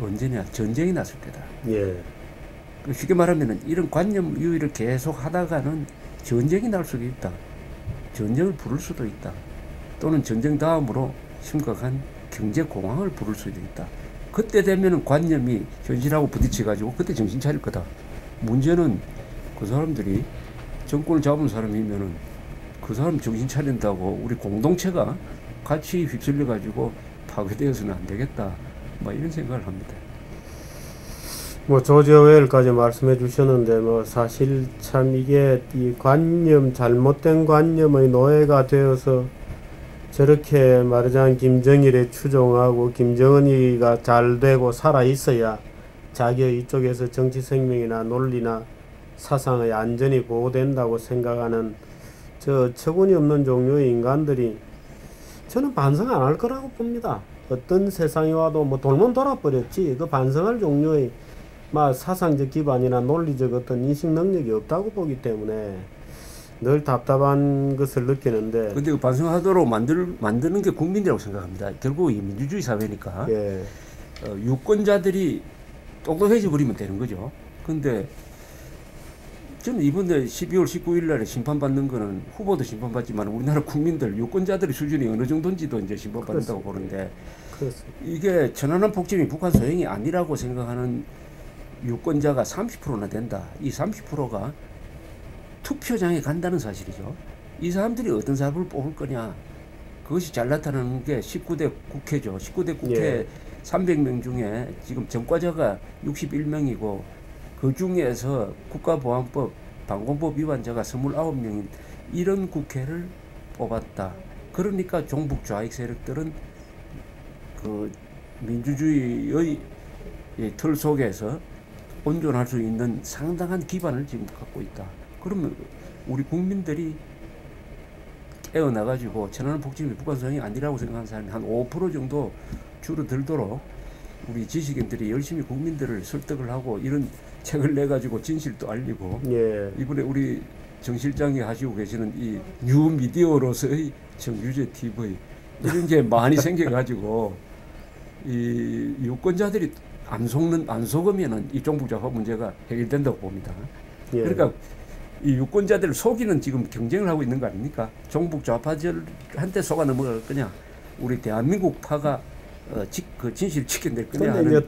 S2: 언제냐? 전쟁이 났을 때다.
S1: 예.
S2: 쉽게 말하면 이런 관념 유의를 계속 하다가는 전쟁이 날 수도 있다. 전쟁을 부를 수도 있다. 또는 전쟁 다음으로 심각한 경제 공황을 부를 수도 있다. 그때 되면은 관념이 현실하고 부딪혀가지고 그때 정신 차릴 거다. 문제는 그 사람들이 정권을 잡은 사람이면은 그 사람 정신 차린다고 우리 공동체가 같이 휩쓸려가지고 파괴되어서는 안 되겠다. 뭐 이런 생각을 합니다.
S1: 뭐 조지 오웰까지 말씀해 주셨는데, 뭐 사실 참 이게 이 잘못된 관념의 노예가 되어서 저렇게 말하자면 김정일에 추종하고 김정은이가 잘 되고 살아 있어야 자기의 이쪽에서 정치 생명이나 논리나 사상의 안전이 보호된다고 생각하는 저 처구니 없는 종류의 인간들이 저는 반성 안 할 거라고 봅니다. 어떤 세상이 와도 뭐 돌면 돌아버렸지, 그 반성할 종류의 사상적 기반이나 논리적 어떤 인식 능력이 없다고 보기 때문에 늘 답답한 것을 느끼는데.
S2: 근데 그 반성하도록 만드는 게 국민이라고 생각합니다. 결국 이 민주주의 사회니까.
S1: 예.
S2: 유권자들이 똑똑해져 버리면 되는 거죠. 근데 저는 이번에 12월 19일 날에 심판받는 거는 후보도 심판받지만 우리나라 국민들, 유권자들의 수준이 어느 정도인지도 이제 심판받는다고 보는데,
S1: 그렇습니다.
S2: 이게 천안함 폭침이 북한 소행이 아니라고 생각하는 유권자가 30%나 된다. 이 30%가 투표장에 간다는 사실이죠. 이 사람들이 어떤 사람을 뽑을 거냐. 그것이 잘 나타나는 게 19대 국회죠. 19대 국회
S1: 예.
S2: 300명 중에 지금 전과자가 61명이고 그 중에서 국가보안법, 방공법 위반자가 29명인 이런 국회를 뽑았다. 그러니까 종북 좌익 세력들은 그 민주주의의 틀 속에서 온전할 수 있는 상당한 기반을 지금 갖고 있다. 그러면 우리 국민들이 깨어나가지고 천안은 복지금이 북한성이 아니라고 생각하는 사람이 한 5% 정도 줄어들도록 우리 지식인들이 열심히 국민들을 설득을 하고 이런 책을 내가지고 진실도 알리고
S1: 예.
S2: 이번에 우리 정 실장이 하시고 계시는 이 뉴미디어로서의 정규제 TV 이런 게 많이 생겨가지고 이 유권자들이 안 속으면은 이 종북좌파 문제가 해결된다고 봅니다.
S1: 예.
S2: 그러니까 이 유권자들을 속이는 지금 경쟁을 하고 있는 거 아닙니까? 종북좌파들한테 속아 넘어갈 거냐, 우리 대한민국파가 그 진실 지켜낼 거냐 하는
S1: 이제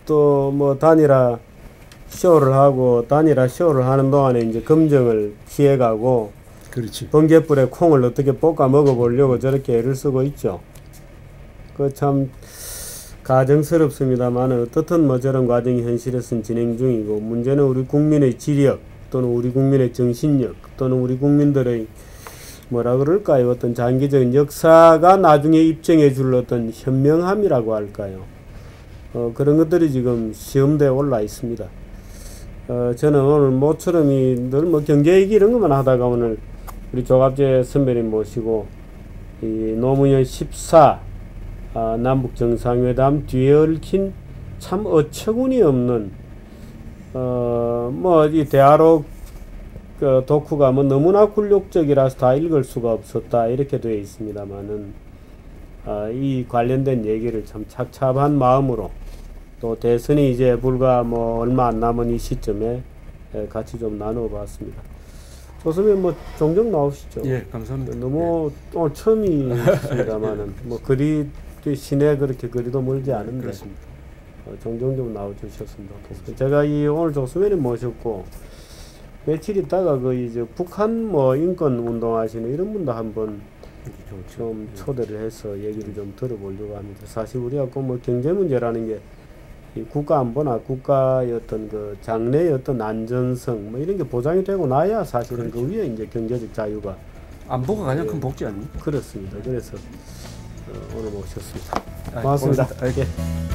S1: 또뭐 단일화 쇼를 하는 동안에 이제 검증을 피해가고
S2: 그렇지.
S1: 번개불에 콩을 어떻게 볶아 먹어보려고 저렇게 애를 쓰고 있죠. 그 참 가정스럽습니다만 어떻든 뭐 저런 과정이 현실에서는 진행 중이고, 문제는 우리 국민의 지력 또는 우리 국민의 정신력 또는 우리 국민들의 뭐라 그럴까요? 어떤 장기적인 역사가 나중에 입증해 줄 어떤 현명함이라고 할까요? 그런 것들이 지금 시험대에 올라 있습니다. 저는 오늘 모처럼이 늘 뭐 경제 얘기 이런 것만 하다가 오늘 우리 조갑재 선배님 모시고 이 노무현 14 남북 정상회담 뒤에 얽힌 참 어처구니 없는 뭐 이 대화록 그 독후가 뭐 너무나 굴욕적이라서 다 읽을 수가 없었다 이렇게 되어 있습니다만은 이 관련된 얘기를 참 착잡한 마음으로 또 대선이 이제 불과 뭐 얼마 안 남은 이 시점에 같이 좀 나눠봤습니다. 교수님 뭐 종종 나오시죠?
S2: 예, 감사합니다.
S1: 너무 오늘 처음이십니다만은 뭐 거리 시내 그렇게 거리도 멀지 않은데
S2: 그렇습니다.
S1: 종종 좀 나와주셨습니다. 제가 이 오늘 조수면님 모셨고 며칠 있다가 그 이제 북한 뭐 인권 운동하시는 이런 분도 한번 좀 초대를 해서 얘기를 좀 들어보려고 합니다. 사실 우리가 꼭 뭐 경제 문제라는 게 이 국가 안보나 국가의 어떤 그 장래의 어떤 안전성 뭐 이런 게 보장이 되고 나야 사실은 그렇죠. 그 위에 이제 경제적 자유가
S2: 안보가 가장 큰 복지 아닙니까?
S1: 그렇습니다. 그래서 오늘 모셨습니다. 고맙습니다.
S2: 고맙습니다.